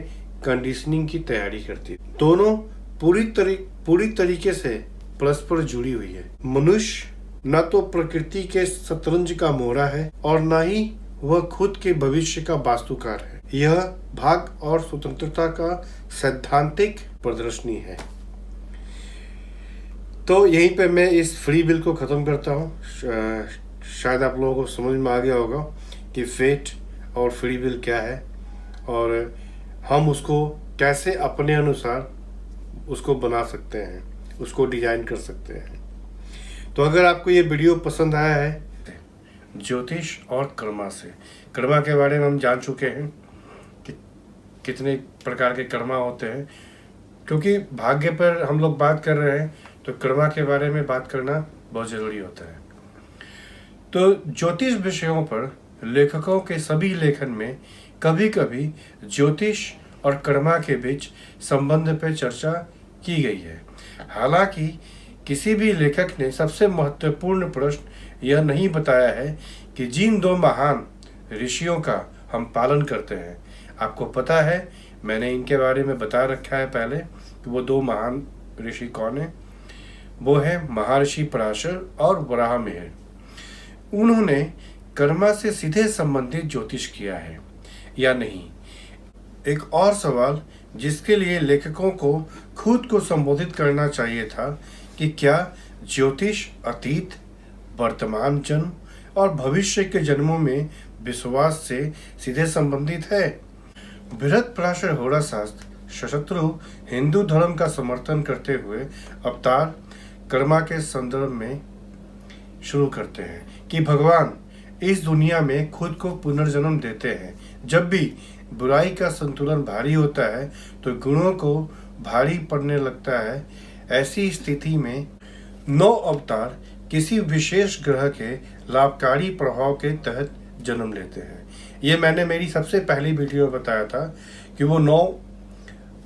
कंडीशनिंग की तैयारी करती है। दोनों पूरी तरीके से परस्पर जुड़ी हुई है। मनुष्य न तो प्रकृति के शतरंज का मोहरा है और न ही वह खुद के भविष्य का वास्तुकार है। यह भाग और स्वतंत्रता का सैद्धांतिक प्रदर्शनी है। तो यहीं पे मैं इस फ्री विल को ख़त्म करता हूँ। शायद आप लोगों को समझ में आ गया होगा कि फेट और फ्री विल क्या है और हम उसको कैसे अपने अनुसार उसको बना सकते हैं, उसको डिजाइन कर सकते हैं। तो अगर आपको ये वीडियो पसंद आया है, ज्योतिष और कर्मा से, कर्मा के बारे में हम जान चुके हैं कि कितने प्रकार के कर्मा होते हैं। क्योंकि भाग्य पर हम लोग बात कर रहे हैं तो कर्मा के बारे में बात करना बहुत ज़रूरी होता है। तो ज्योतिष विषयों पर लेखकों के सभी लेखन में कभी कभी ज्योतिष और कर्मा के बीच संबंध पर चर्चा की गई है। हालांकि किसी भी लेखक ने सबसे महत्वपूर्ण प्रश्न यह नहीं बताया है कि जिन दो महान ऋषियों का हम पालन करते हैं, आपको पता है मैंने इनके बारे में बता रखा है पहले कि वो दो महान ऋषि कौन है। वो है महर्षि पराशर और वराहमिहिर। उन्होंने कर्मा से सीधे संबंधित ज्योतिष किया है या नहीं? एक और सवाल जिसके लिए लेखकों को खुद को संबोधित करना चाहिए था कि क्या ज्योतिष अतीत, वर्तमान जन्म और भविष्य के जन्मों में विश्वास से सीधे संबंधित है? बृहत्पराशर होराशास्त्र सशत्रु हिंदू धर्म का समर्थन करते हुए अवतार कर्मा के संदर्भ में शुरू करते हैं कि भगवान इस दुनिया में खुद को पुनर्जन्म देते हैं। जब भी बुराई का संतुलन भारी होता है तो गुणों को भारी पड़ने लगता है। ऐसी स्थिति में 9 अवतार किसी विशेष ग्रह के लाभकारी प्रभाव के तहत जन्म लेते हैं। ये मैंने मेरी सबसे पहली वीडियो में बताया था कि वो 9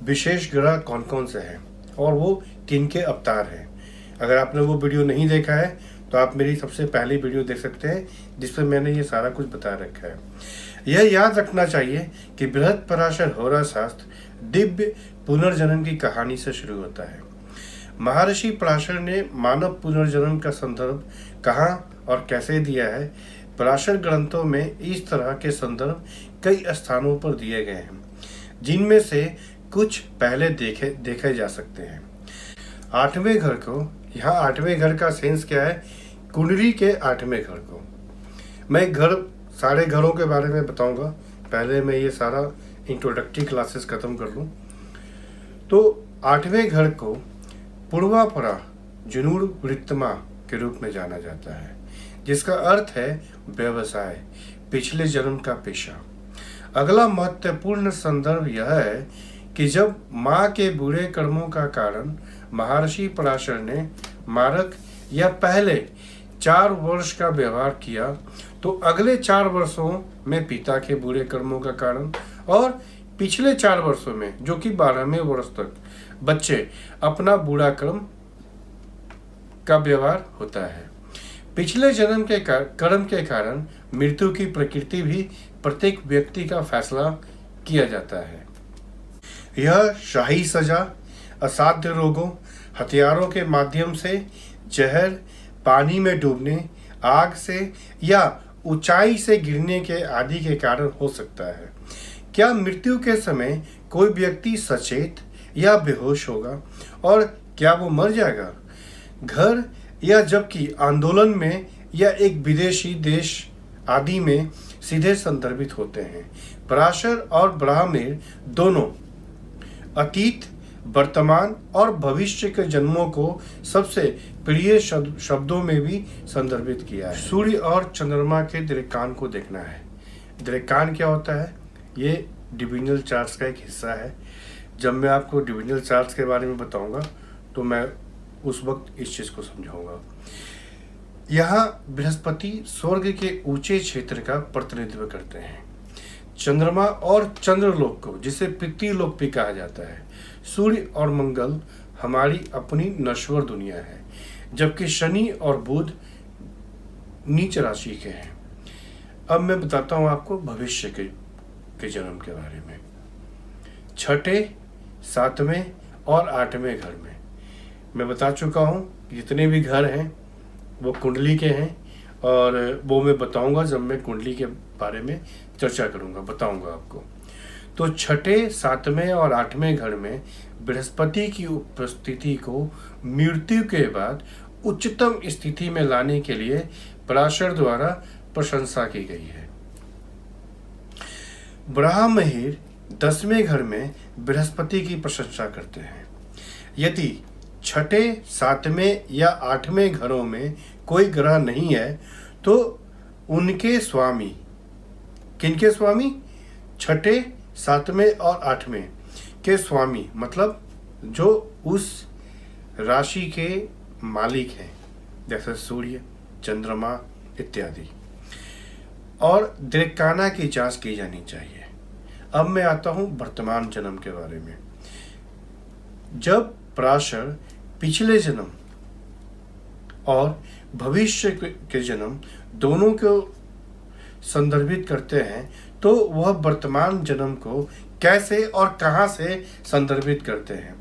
विशेष ग्रह कौन कौन से हैं और वो किन के अवतार हैं। अगर आपने वो वीडियो नहीं देखा है तो आप मेरी सबसे पहली वीडियो देख सकते हैं जिसमें मैंने ये सारा कुछ बता रखा है। यह याद रखना चाहिए कि बृहत्पराशर होराशास्त्र दिव्य पुनर्जन्म की कहानी से शुरू होता है। महर्षि पराशर ने मानव पुनर्जन्म का संदर्भ कहाँ और कैसे दिया है? पराशर ग्रंथों में इस तरह के संदर्भ कई स्थानों पर दिए गए हैं, जिनमें से कुछ पहले देखे जा सकते हैं। 8वें घर को, यहाँ 8वें घर का सेंस क्या है? कुंडली के 8वें घर को। मैं सारे घरों के बारे में बताऊंगा, पहले मैं ये सारा इंट्रोडक्टरी क्लासेस खत्म कर लूँ। तो 8वें घर को पूर्वापरा जुनूर वृत्तमा के रूप में जाना जाता है, जिसका अर्थ है व्यवसाय, पिछले जन्म का पेशा। अगला महत्वपूर्ण संदर्भ यह है कि जब माँ के बुरे कर्मों का कारण महर्षि पराशर ने मारक या पहले 4 वर्ष का व्यवहार किया तो अगले 4 वर्षों में पिता के बुरे कर्मों का कारण और पिछले 4 वर्षों में, जो कि 12वें वर्ष तक, बच्चे अपना बुरा कर्म का व्यवहार होता है। पिछले जन्म के कर्म के कारण मृत्यु की प्रकृति भी प्रत्येक व्यक्ति का फैसला किया जाता है। यह शाही सजा, असाध्य रोगों, हथियारों के माध्यम से, जहर, पानी में डूबने, आग से या ऊंचाई से गिरने के आदि के कारण हो सकता है। क्या मृत्यु के समय कोई व्यक्ति सचेत या बेहोश होगा और क्या वो मर जाएगा? घर या जबकि आंदोलन में या एक विदेशी देश आदि में सीधे संदर्भित होते हैं। पराशर और वराहमिहिर दोनों अतीत, वर्तमान और भविष्य के जन्मों को सबसे प्रिय शब्दों में भी संदर्भित किया है। सूर्य और चंद्रमा के दीर्घकान को देखना है। दीर्घकान क्या होता है? ये डिविजनल चार्ट्स का एक हिस्सा है। जब मैं आपको डिविजनल चार्ट्स के बारे में बताऊंगा तो मैं उस वक्त इस चीज़ को समझाऊंगा। यहाँ बृहस्पति स्वर्ग के ऊंचे क्षेत्र का प्रतिनिधित्व करते हैं। चंद्रमा और चंद्रलोक को, जिसे पितृलोक भी कहा जाता है, सूर्य और मंगल हमारी अपनी नश्वर दुनिया है, जबकि शनि और बुध नीच राशि के हैं। अब मैं बताता हूँ आपको भविष्य के जन्म के बारे में। छठे, सातवें और आठवें घर में मैं बता चुका हूँ, जितने भी घर हैं वो कुंडली के हैं, और वो मैं बताऊंगा जब मैं कुंडली के बारे में चर्चा करूंगा, बताऊंगा आपको। तो छठे, सातवें और आठवें घर में बृहस्पति की उपस्थिति को मृत्यु के बाद उच्चतम स्थिति में लाने के लिए पराशर द्वारा प्रशंसा की गई है। ब्रह्ममिहिर 10वें घर में बृहस्पति की प्रशंसा करते हैं। यदि छठे, सातवें या आठवें घरों में कोई ग्रह नहीं है तो उनके स्वामी, किनके स्वामी? छठे, सातवें और आठवें के स्वामी, मतलब जो उस राशि के मालिक हैं, जैसे सूर्य, चंद्रमा इत्यादि, और दीर्घकाना की जांच की जानी चाहिए। अब मैं आता हूं वर्तमान जन्म के बारे में। जब पराशर पिछले जन्म और भविष्य के जन्म दोनों को संदर्भित करते हैं तो वह वर्तमान जन्म को कैसे और कहां से संदर्भित करते हैं?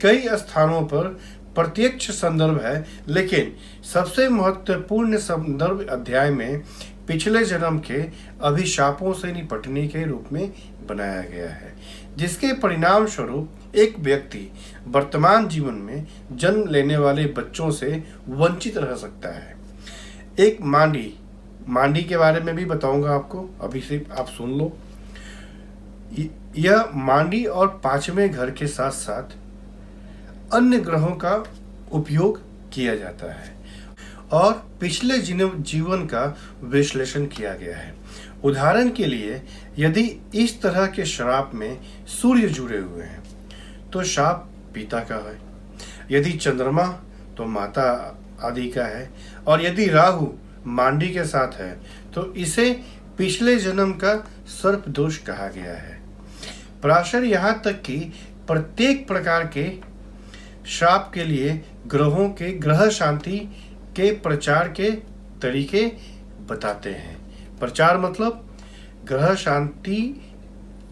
कई स्थानों पर प्रत्यक्ष संदर्भ है, लेकिन सबसे महत्वपूर्ण संदर्भ अध्याय में पिछले जन्म के अभिशापों से निपटने के रूप में बनाया गया है, जिसके परिणाम स्वरूप एक व्यक्ति वर्तमान जीवन में जन्म लेने वाले बच्चों से वंचित रह सकता है। एक मांडी के बारे में भी बताऊंगा आपको, अभी से आप सुन लो। यह मांडी और पांचवें घर के साथ साथ अन्य ग्रहों का उपयोग किया जाता है और पिछले जीवन का विश्लेषण किया गया है। उदाहरण के लिए, यदि इस तरह के श्राप में सूर्य जुड़े हुए हैं तो शाप पिता का है, यदि चंद्रमा तो माता आदि का है, और यदि राहु मांडी के साथ है तो इसे पिछले जन्म का सर्प दोष कहा गया है। पराशर यहाँ तक कि प्रत्येक प्रकार के श्राप के लिए ग्रहों के ग्रह शांति के प्रचार के तरीके बताते हैं। प्रचार मतलब ग्रह शांति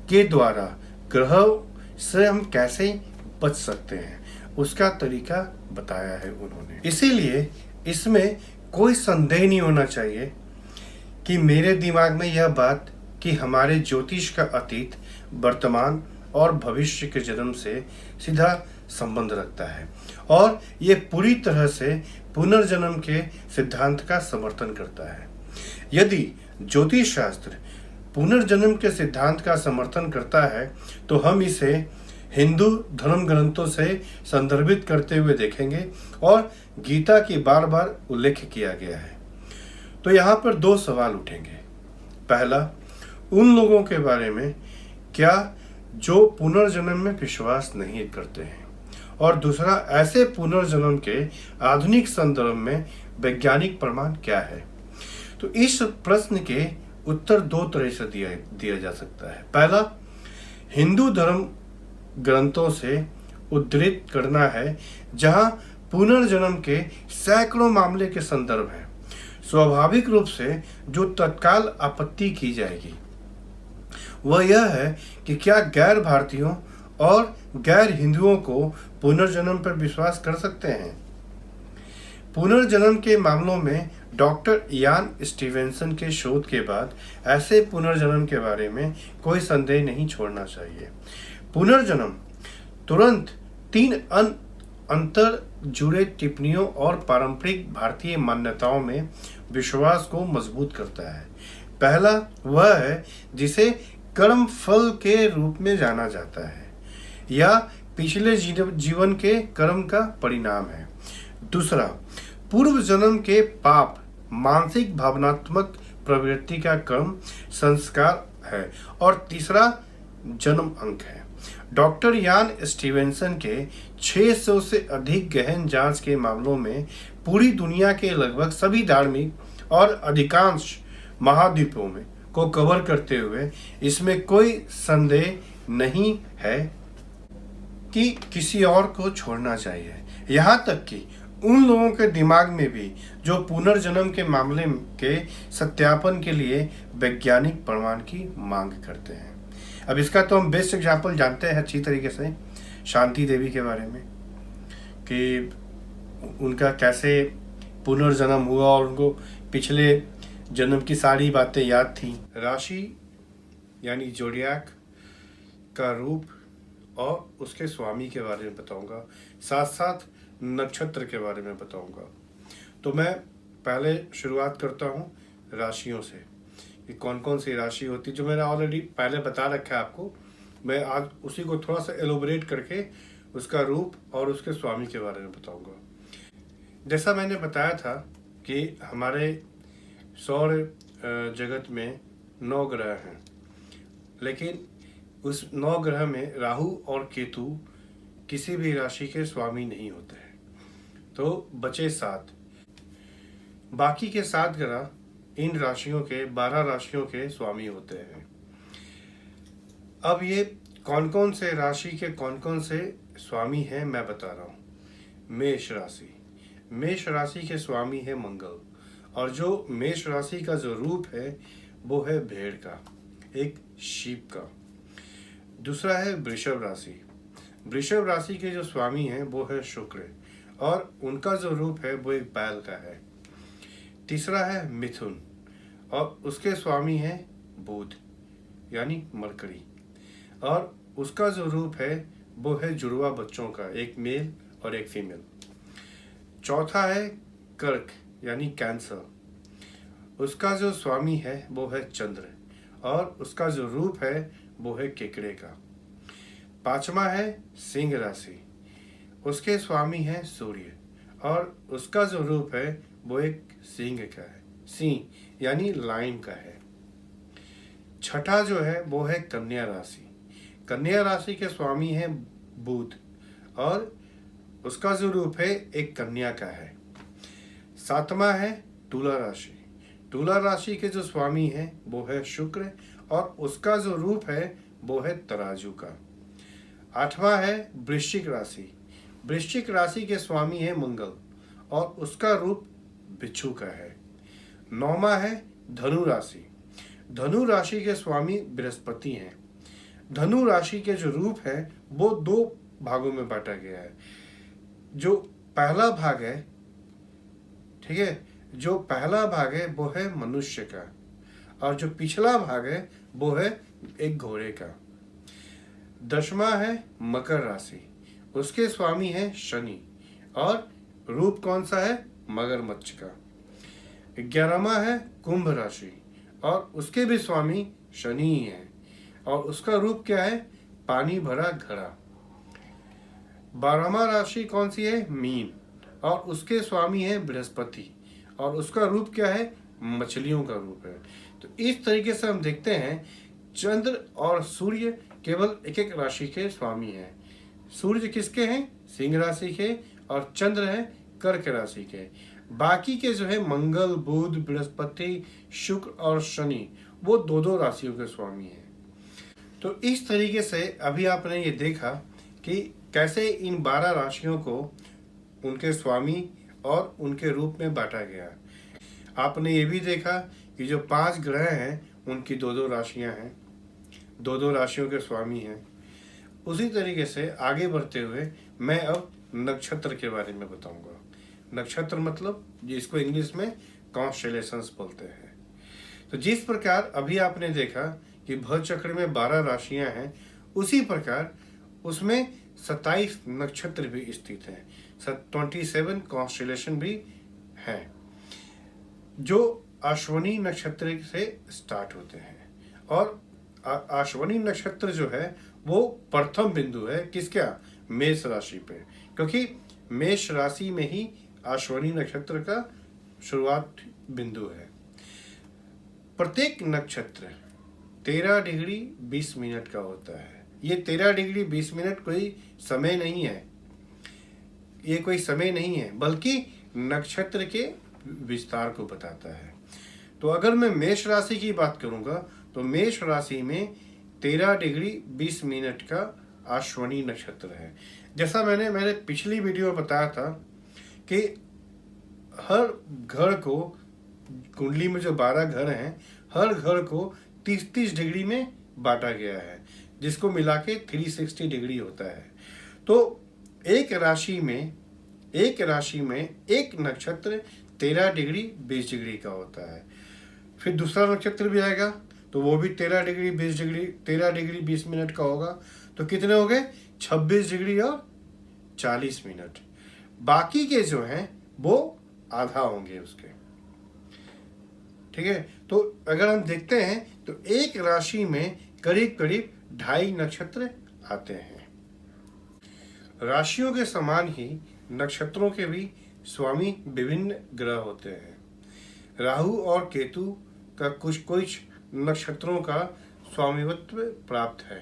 के द्वारा ग्रहों से हम कैसे बच सकते हैं, उसका तरीका बताया है उन्होंने। इसीलिए इसमें कोई संदेह नहीं होना चाहिए कि मेरे दिमाग में यह बात कि हमारे ज्योतिष का अतीत, वर्तमान और भविष्य के जन्म से सीधा संबंध रखता है और ये पूरी तरह से पुनर्जन्म के सिद्धांत का समर्थन करता है। यदि ज्योतिष शास्त्र पुनर्जन्म के सिद्धांत का समर्थन करता है तो हम इसे हिंदू धर्म ग्रंथों से संदर्भित करते हुए देखेंगे और गीता की बार बार उल्लेख किया गया है। तो यहाँ पर दो सवाल उठेंगे। पहला, उन लोगों के बारे में क्या जो पुनर्जन्म में विश्वास नहीं करते हैं, और दूसरा, ऐसे पुनर्जन्म के आधुनिक संदर्भ में वैज्ञानिक प्रमाण क्या है। तो इस प्रश्न के उत्तर दो तरह से दिया जा सकता है। पहला, हिंदू धर्म ग्रंथों से उद्धृत करना है, जहां पुनर्जन्म के सैकड़ों मामले के संदर्भ हैं। स्वाभाविक रूप से जो तत्काल आपत्ति की जाएगी वह यह है कि क्या गैर भारतीयों और गैर हिंदुओं को पुनर्जन्म पर विश्वास कर सकते हैं। पुनर्जन्म के मामलों में डॉक्टर इयान स्टीवेंसन के शोध के बाद ऐसे पुनर्जन्म के बारे में कोई संदेह नहीं छोड़ना चाहिए। पुनर्जन्म तुरंत 3 अंतर जुड़े टिप्पणियों और पारंपरिक भारतीय मान्यताओं में विश्वास को मजबूत करता है। पहला वह है जिसे कर्म फल के रूप में जाना जाता है या पिछले जीवन के कर्म का परिणाम है। दूसरा, पूर्व जन्म के पाप मानसिक भावनात्मक प्रवृत्ति का कर्म संस्कार है। और तीसरा जन्म अंक है। डॉक्टर यान स्टीवेंसन के 600 से अधिक गहन जांच के मामलों में पूरी दुनिया के लगभग सभी धार्मिक और अधिकांश महाद्वीपों में को कवर करते हुए इसमें कोई संदेह नहीं है कि किसी और को छोड़ना चाहिए। यहाँ तक कि उन लोगों के दिमाग में भी जो पुनर्जन्म के मामले के सत्यापन के लिए वैज्ञानिक प्रमाण की मांग करते हैं। अब इसका तो हम बेस्ट एग्जाम्पल जानते हैं अच्छी तरीके से, शांति देवी के बारे में, कि उनका कैसे पुनर्जन्म हुआ और उनको पिछले जन्म की सारी बातें याद थी। राशि यानी जोडियाक का रूप और उसके स्वामी के बारे में बताऊंगा, साथ साथ नक्षत्र के बारे में बताऊंगा। तो मैं पहले शुरुआत करता हूँ राशियों से कि कौन कौन सी राशि होती, जो मैंने ऑलरेडी पहले बता रखा है आपको। मैं आज उसी को थोड़ा सा एलोबरेट करके उसका रूप और उसके स्वामी के बारे में बताऊंगा। जैसा मैंने बताया था कि हमारे सौर जगत में 9 ग्रह हैं, लेकिन उस 9 ग्रह में राहु और केतु किसी भी राशि के स्वामी नहीं होते हैं। तो बचे 7, बाकी के 7 ग्रह इन राशियों के 12 राशियों के स्वामी होते हैं। अब ये कौन कौन से राशि के कौन कौन से स्वामी हैं मैं बता रहा हूँ। मेष राशि, मेष राशि के स्वामी है मंगल, और जो मेष राशि का जो रूप है वो है भेड़ का, एक शीप का। दूसरा है वृषभ राशि, वृषभ राशि के जो स्वामी हैं वो है शुक्र, और उनका जो रूप है वो एक बैल का है। तीसरा है मिथुन, और उसके स्वामी है बुध यानी मरकरी, और उसका जो रूप है वो है जुड़वा बच्चों का, एक मेल और एक फीमेल। चौथा है कर्क यानी कैंसर, उसका जो स्वामी है वो है चंद्र, और उसका जो रूप है वो है केकड़े का। पांचवा है सिंह राशि, उसके स्वामी है सूर्य, और उसका जो रूप है वो एक सिंह का है, सिंह यानी लाइन का है। छठा जो है वो है कन्या राशि, कन्या राशि के स्वामी है बुध, और उसका जो रूप है एक कन्या का है। सातवां है तुला राशि, तुला राशि के जो स्वामी है वो है शुक्र, और उसका जो रूप है वो है तराजू का। आठवां है वृश्चिक राशि, वृश्चिक राशि के स्वामी है मंगल, और उसका रूप बिच्छू का है। नौवां है धनु राशि, धनु राशि के स्वामी बृहस्पति हैं। धनु राशि के जो रूप है वो 2 भागों में बांटा गया है। जो पहला भाग है, ठीक है, जो पहला भाग है वो है मनुष्य का, और जो पिछला भाग है वो है एक घोड़े का। 10वां है मकर राशि, उसके स्वामी है शनि, और रूप कौन सा है, मगरमच्छ का। 11वां है कुंभ राशि, और उसके भी स्वामी शनि ही है, और उसका रूप क्या है, पानी भरा घड़ा। 12वां राशि कौन सी है, मीन, और उसके स्वामी है बृहस्पति, और उसका रूप क्या है, मछलियों का रूप है। तो इस तरीके से हम देखते हैं चंद्र और सूर्य केवल एक एक राशि के स्वामी हैं। सूर्य किसके हैं, सिंह राशि के, और चंद्र है कर्क राशि के। बाकी के जो है मंगल, बुध, बृहस्पति, शुक्र और शनि, वो 2-2 राशियों के स्वामी हैं। तो इस तरीके से अभी आपने ये देखा कि कैसे इन 12 राशियों को उनके स्वामी और उनके रूप में बांटा गया। आपने ये भी देखा कि जो 5 ग्रह हैं उनकी 2-2 राशियां हैं, 2-2 राशियों के स्वामी हैं। उसी तरीके से आगे बढ़ते हुए मैं अब नक्षत्र के बारे में बताऊंगा। नक्षत्र मतलब जिसको इंग्लिश में कॉन्स्टेलेशंस बोलते हैं। तो जिस प्रकार अभी आपने देखा कि भव चक्र में 12 राशियां हैं, उसी प्रकार उसमें 27 नक्षत्र भी स्थित हैं, 27 कॉन्स्टेलेशन भी हैं, जो अश्वनी नक्षत्र से स्टार्ट होते हैं। और अश्वनी नक्षत्र जो है वो प्रथम बिंदु है किसका, मेष राशि पे, क्योंकि मेष राशि में ही अश्विनी नक्षत्र का शुरुआत बिंदु है। प्रत्येक नक्षत्र 13 डिग्री 20 मिनट का होता है। ये 13 डिग्री 20 मिनट कोई समय नहीं है, ये कोई समय नहीं है, बल्कि नक्षत्र के विस्तार को बताता है। तो अगर मैं मेष राशि की बात करूंगा तो मेष राशि में 13 डिग्री 20 मिनट का अश्विनी नक्षत्र है। जैसा मैंने मेरे पिछली वीडियो में बताया था कि हर घर को, कुंडली में जो 12 घर हैं, हर घर को 30-30 डिग्री में बांटा गया है, जिसको मिला के 360 डिग्री होता है। तो एक राशि में एक नक्षत्र 13 डिग्री 20 डिग्री का होता है। फिर दूसरा नक्षत्र भी आएगा तो वो भी 13 डिग्री 20 मिनट का होगा। तो कितने हो गए? 26 डिग्री और 40 मिनट। बाकी के जो हैं वो आधा होंगे उसके। ठीक है, तो अगर हम देखते हैं तो एक राशि में करीब करीब 2.5 नक्षत्र आते हैं। राशियों के समान ही नक्षत्रों के भी स्वामी विभिन्न ग्रह होते हैं। राहु और केतु का कुछ नक्षत्रों का स्वामित्व प्राप्त है,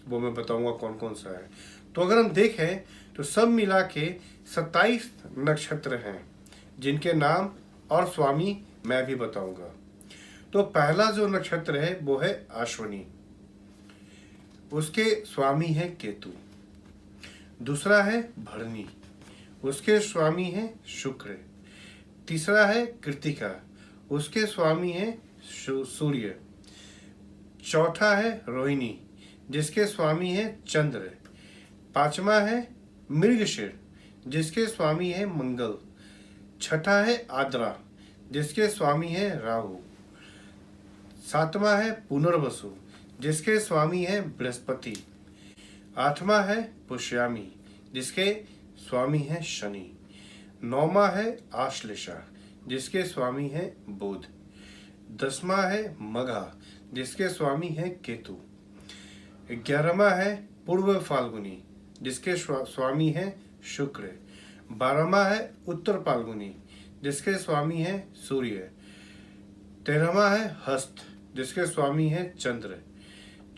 वो मैं बताऊंगा कौन कौन सा है। तो अगर हम देखें तो सब मिला के 27 नक्षत्र हैं, जिनके नाम और स्वामी मैं भी बताऊंगा। तो पहला जो नक्षत्र है वो है अश्विनी, उसके स्वामी है केतु। दूसरा है भरणी, उसके स्वामी है शुक्र। तीसरा है कृतिका, उसके स्वामी है सूर्य। चौथा है रोहिणी, जिसके स्वामी है चंद्र। पांचवा है मृगशीर, जिसके स्वामी है मंगल। छठा है आद्रा, जिसके स्वामी है राहु। सातवां है पुनर्वसु, जिसके स्वामी है बृहस्पति। आठवां है पुष्यामी, जिसके स्वामी है शनि। नौवां है आश्लेषा, जिसके स्वामी है बुध। 10वां है मघा, जिसके स्वामी है केतु। 11वां है पूर्व फाल्गुनी, जिसके स्वामी है शुक्र। 12वां है उत्तर फाल्गुनी, जिसके स्वामी है सूर्य। 13वां है हस्त, जिसके स्वामी है चंद्र।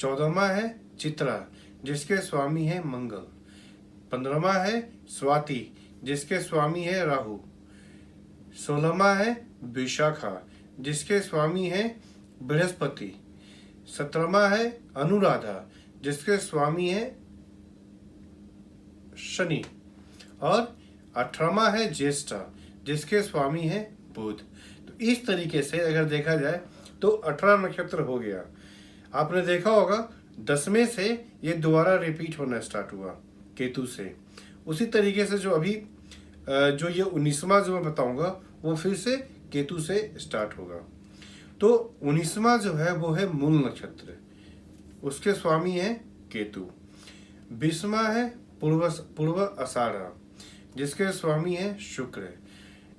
14वां है चित्रा, जिसके स्वामी है मंगल। 15वां है स्वाति, जिसके स्वामी है राहु। 16वां है विशाखा, जिसके स्वामी है बृहस्पति। 17वां है अनुराधा, जिसके स्वामी है शनि। और 18वां है ज्येष्ठा, जिसके स्वामी है बुध। तो इस तरीके से अगर देखा जाए तो 18 नक्षत्र हो गया। आपने देखा होगा 10वें से ये दोबारा रिपीट होना स्टार्ट हुआ केतु से। उसी तरीके से जो अभी जो ये 19वां जो मैं बताऊंगा वो फिर से केतु से स्टार्ट होगा। तो 19वां जो है वो है मूल नक्षत्र, उसके स्वामी है केतु। 20वां है पूर्व आषाढ़ा, जिसके स्वामी है शुक्र।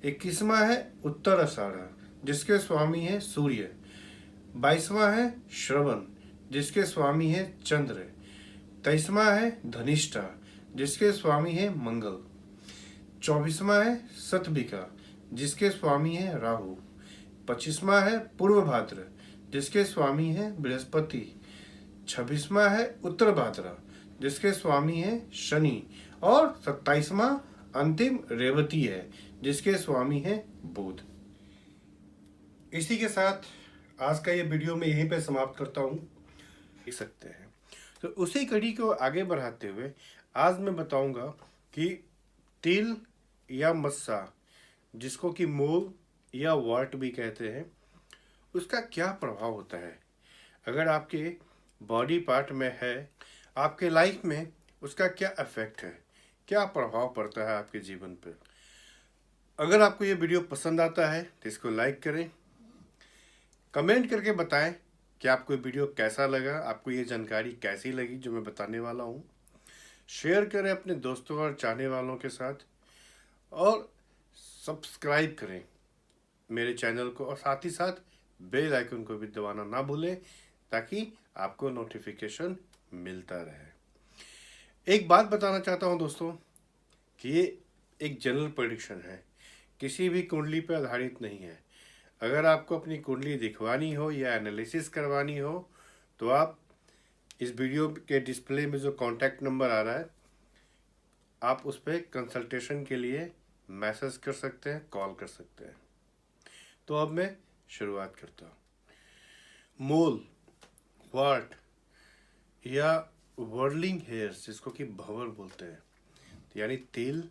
21वां है उत्तर आषाढ़ा, जिसके स्वामी है सूर्य। 22वां है श्रवण, जिसके स्वामी है चंद्र। 23वां है धनिष्ठा, जिसके स्वामी है मंगल। 24वां है सतभिका, जिसके स्वामी है राहु। 25वां है पूर्व भाद्र, जिसके स्वामी है बृहस्पति। 26वां है उत्तर भाद्रा, जिसके स्वामी है शनि। और 27वां अंतिम रेवती है, जिसके स्वामी है बुध। इसी के साथ आज का ये वीडियो मैं यहीं पे समाप्त करता हूँ, देख सकते हैं। तो उसी कड़ी को आगे बढ़ाते हुए आज मैं बताऊंगा कि तिल या मस्सा, जिसको कि मूल या वार्ट भी कहते हैं, उसका क्या प्रभाव होता है। अगर आपके बॉडी पार्ट में है, आपके लाइफ में उसका क्या इफेक्ट है, क्या प्रभाव पड़ता है आपके जीवन पर। अगर आपको ये वीडियो पसंद आता है तो इसको लाइक करें, कमेंट करके बताएं कि आपको ये वीडियो कैसा लगा, आपको ये जानकारी कैसी लगी जो मैं बताने वाला हूँ। शेयर करें अपने दोस्तों और चाहने वालों के साथ, और सब्सक्राइब करें मेरे चैनल को, और साथ ही साथ बेल आइकन को भी दबाना ना भूलें, ताकि आपको नोटिफिकेशन मिलता रहे। एक बात बताना चाहता हूँ दोस्तों कि ये एक जनरल प्रेडिक्शन है, किसी भी कुंडली पर आधारित नहीं है। अगर आपको अपनी कुंडली दिखवानी हो या एनालिसिस करवानी हो तो आप इस वीडियो के डिस्प्ले में जो कॉन्टैक्ट नंबर आ रहा है, आप उस पर कंसल्टेशन के लिए मैसेज कर सकते हैं, कॉल कर सकते हैं। तो अब मैं शुरुआत करता हूँ। मोल, वार्ट या वर्लिंग हेयर्स, जिसको कि भंवर बोलते हैं, यानी तिल,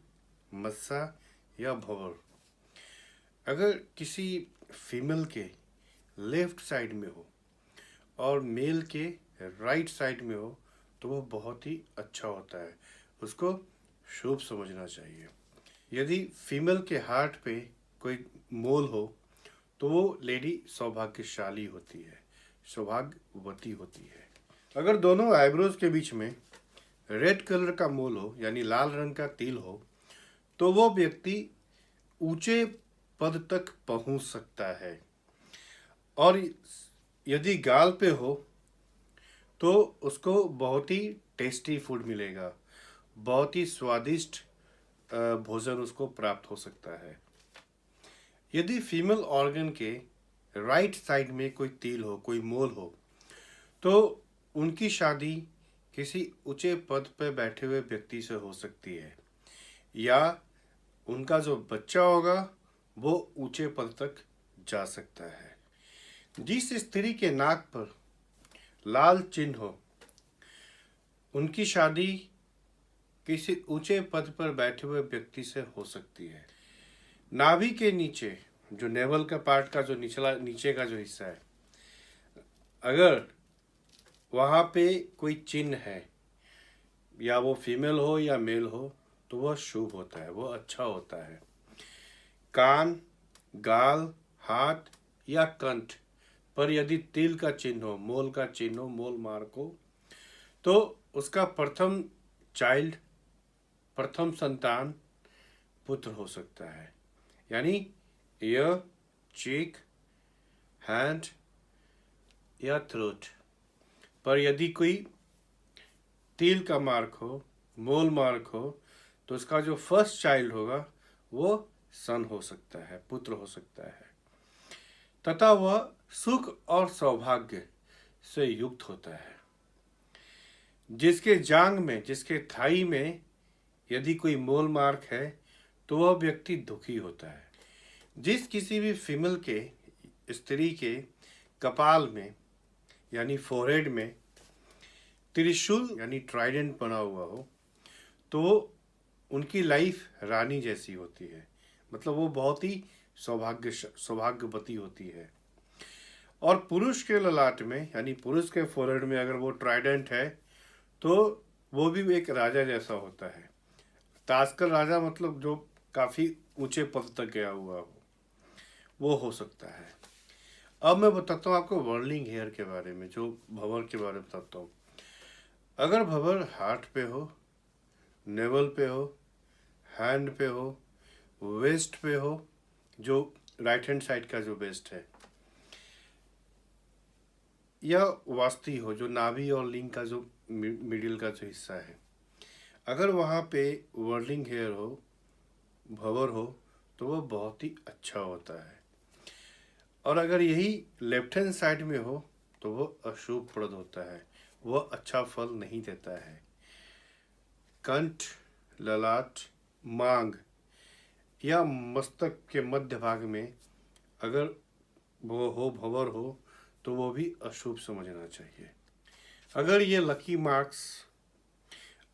मस्सा या भंवर, अगर किसी फीमेल के लेफ्ट साइड में हो और मेल के राइट साइड में हो तो वो बहुत ही अच्छा होता है, उसको शुभ समझना चाहिए। यदि फीमेल के हार्ट पे कोई मोल हो तो वो लेडी सौभाग्यशाली होती है, सौभाग्यवती होती है। अगर दोनों आईब्रोज के बीच में रेड कलर का मोल हो, यानी लाल रंग का तिल हो, तो वो व्यक्ति ऊंचे पद तक पहुंच सकता है। और यदि गाल पे हो तो उसको बहुत ही टेस्टी फूड मिलेगा, बहुत ही स्वादिष्ट भोजन उसको प्राप्त हो सकता है। यदि फीमेल ऑर्गन के राइट साइड में कोई तिल हो, कोई मोल हो, तो उनकी शादी किसी ऊंचे पद पर बैठे हुए व्यक्ति से हो सकती है, या उनका जो बच्चा होगा वो ऊंचे पद तक जा सकता है। जिस स्त्री के नाक पर लाल चिन्ह हो, उनकी शादी किसी ऊंचे पद पर बैठे हुए व्यक्ति से हो सकती है। नाभि के नीचे जो नेवल का पार्ट का जो नीचे का जो हिस्सा है, अगर वहाँ पे कोई चिन्ह है, या वो फीमेल हो या मेल हो, तो वह शुभ होता है, वो अच्छा होता है। कान, गाल, हाथ या कंठ पर यदि तिल का चिन्ह हो, मोल का चिन्ह हो, मोल मार्क हो, तो उसका प्रथम संतान पुत्र हो सकता है। यानी ईयर, चीक, हैंड या थ्रोट पर यदि कोई तिल का मार्क हो, मोल मार्क हो, तो उसका जो फर्स्ट चाइल्ड होगा वो सन हो सकता है, पुत्र हो सकता है, तथा वह सुख और सौभाग्य से युक्त होता है। जिसके जांग में, जिसके थाई में यदि कोई मोल मार्क है तो वह व्यक्ति दुखी होता है। जिस किसी भी फीमेल के, स्त्री के कपाल में यानी फोरहेड में त्रिशूल यानी ट्राइडेंट बना हुआ हो, तो उनकी लाइफ रानी जैसी होती है, मतलब वो बहुत ही सौभाग्यवती होती है। और पुरुष के ललाट में यानी पुरुष के फोरहेड में अगर वो ट्राइडेंट है तो वो भी एक राजा जैसा होता है। तास्कर राजा मतलब जो काफ़ी ऊंचे पद तक गया हुआ हो, वो हो सकता है। अब मैं बताता हूँ आपको वर्लिंग हेयर के बारे में, जो भंवर के बारे में बताता हूँ। अगर भंवर हार्ट पे हो, नेवल पे हो, हैंड पे हो, वेस्ट पे हो, जो राइट हैंड साइड का जो वेस्ट है, या वास्ती हो, जो नाभि और लिंग का जो मिडिल का जो हिस्सा है, अगर वहाँ पे वर्लिंग हेयर हो, भंवर हो, तो वह बहुत ही अच्छा होता है। और अगर यही लेफ्ट हैंड साइड में हो तो वह अशुभप्रद होता है, वह अच्छा फल नहीं देता है। कंठ, ललाट, मांग या मस्तक के मध्य भाग में अगर वो हो, भंवर हो, तो वो भी अशुभ समझना चाहिए। अगर ये लकी मार्क्स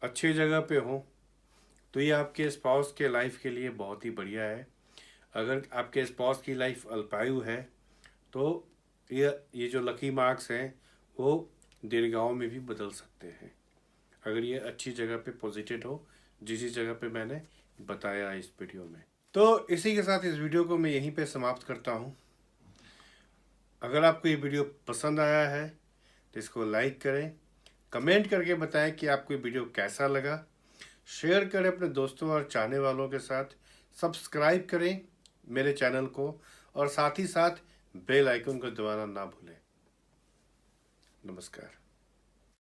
अच्छे जगह पे हो तो ये आपके स्पाउस के लाइफ के लिए बहुत ही बढ़िया है। अगर आपके स्पाउस की लाइफ अल्पायु है तो ये जो लकी मार्क्स हैं वो दीर्घाओं में भी बदल सकते हैं, अगर ये अच्छी जगह पे पोजिटेड हो, जिस जगह पे मैंने बताया इस वीडियो में। तो इसी के साथ इस वीडियो को मैं यहीं पे समाप्त करता हूँ। अगर आपको ये वीडियो पसंद आया है तो इसको लाइक करें, कमेंट करके बताएं कि आपको ये वीडियो कैसा लगा, शेयर करें अपने दोस्तों और चाहने वालों के साथ, सब्सक्राइब करें मेरे चैनल को, और साथ ही साथ बेल आइकन को दबाना ना भूलें। नमस्कार।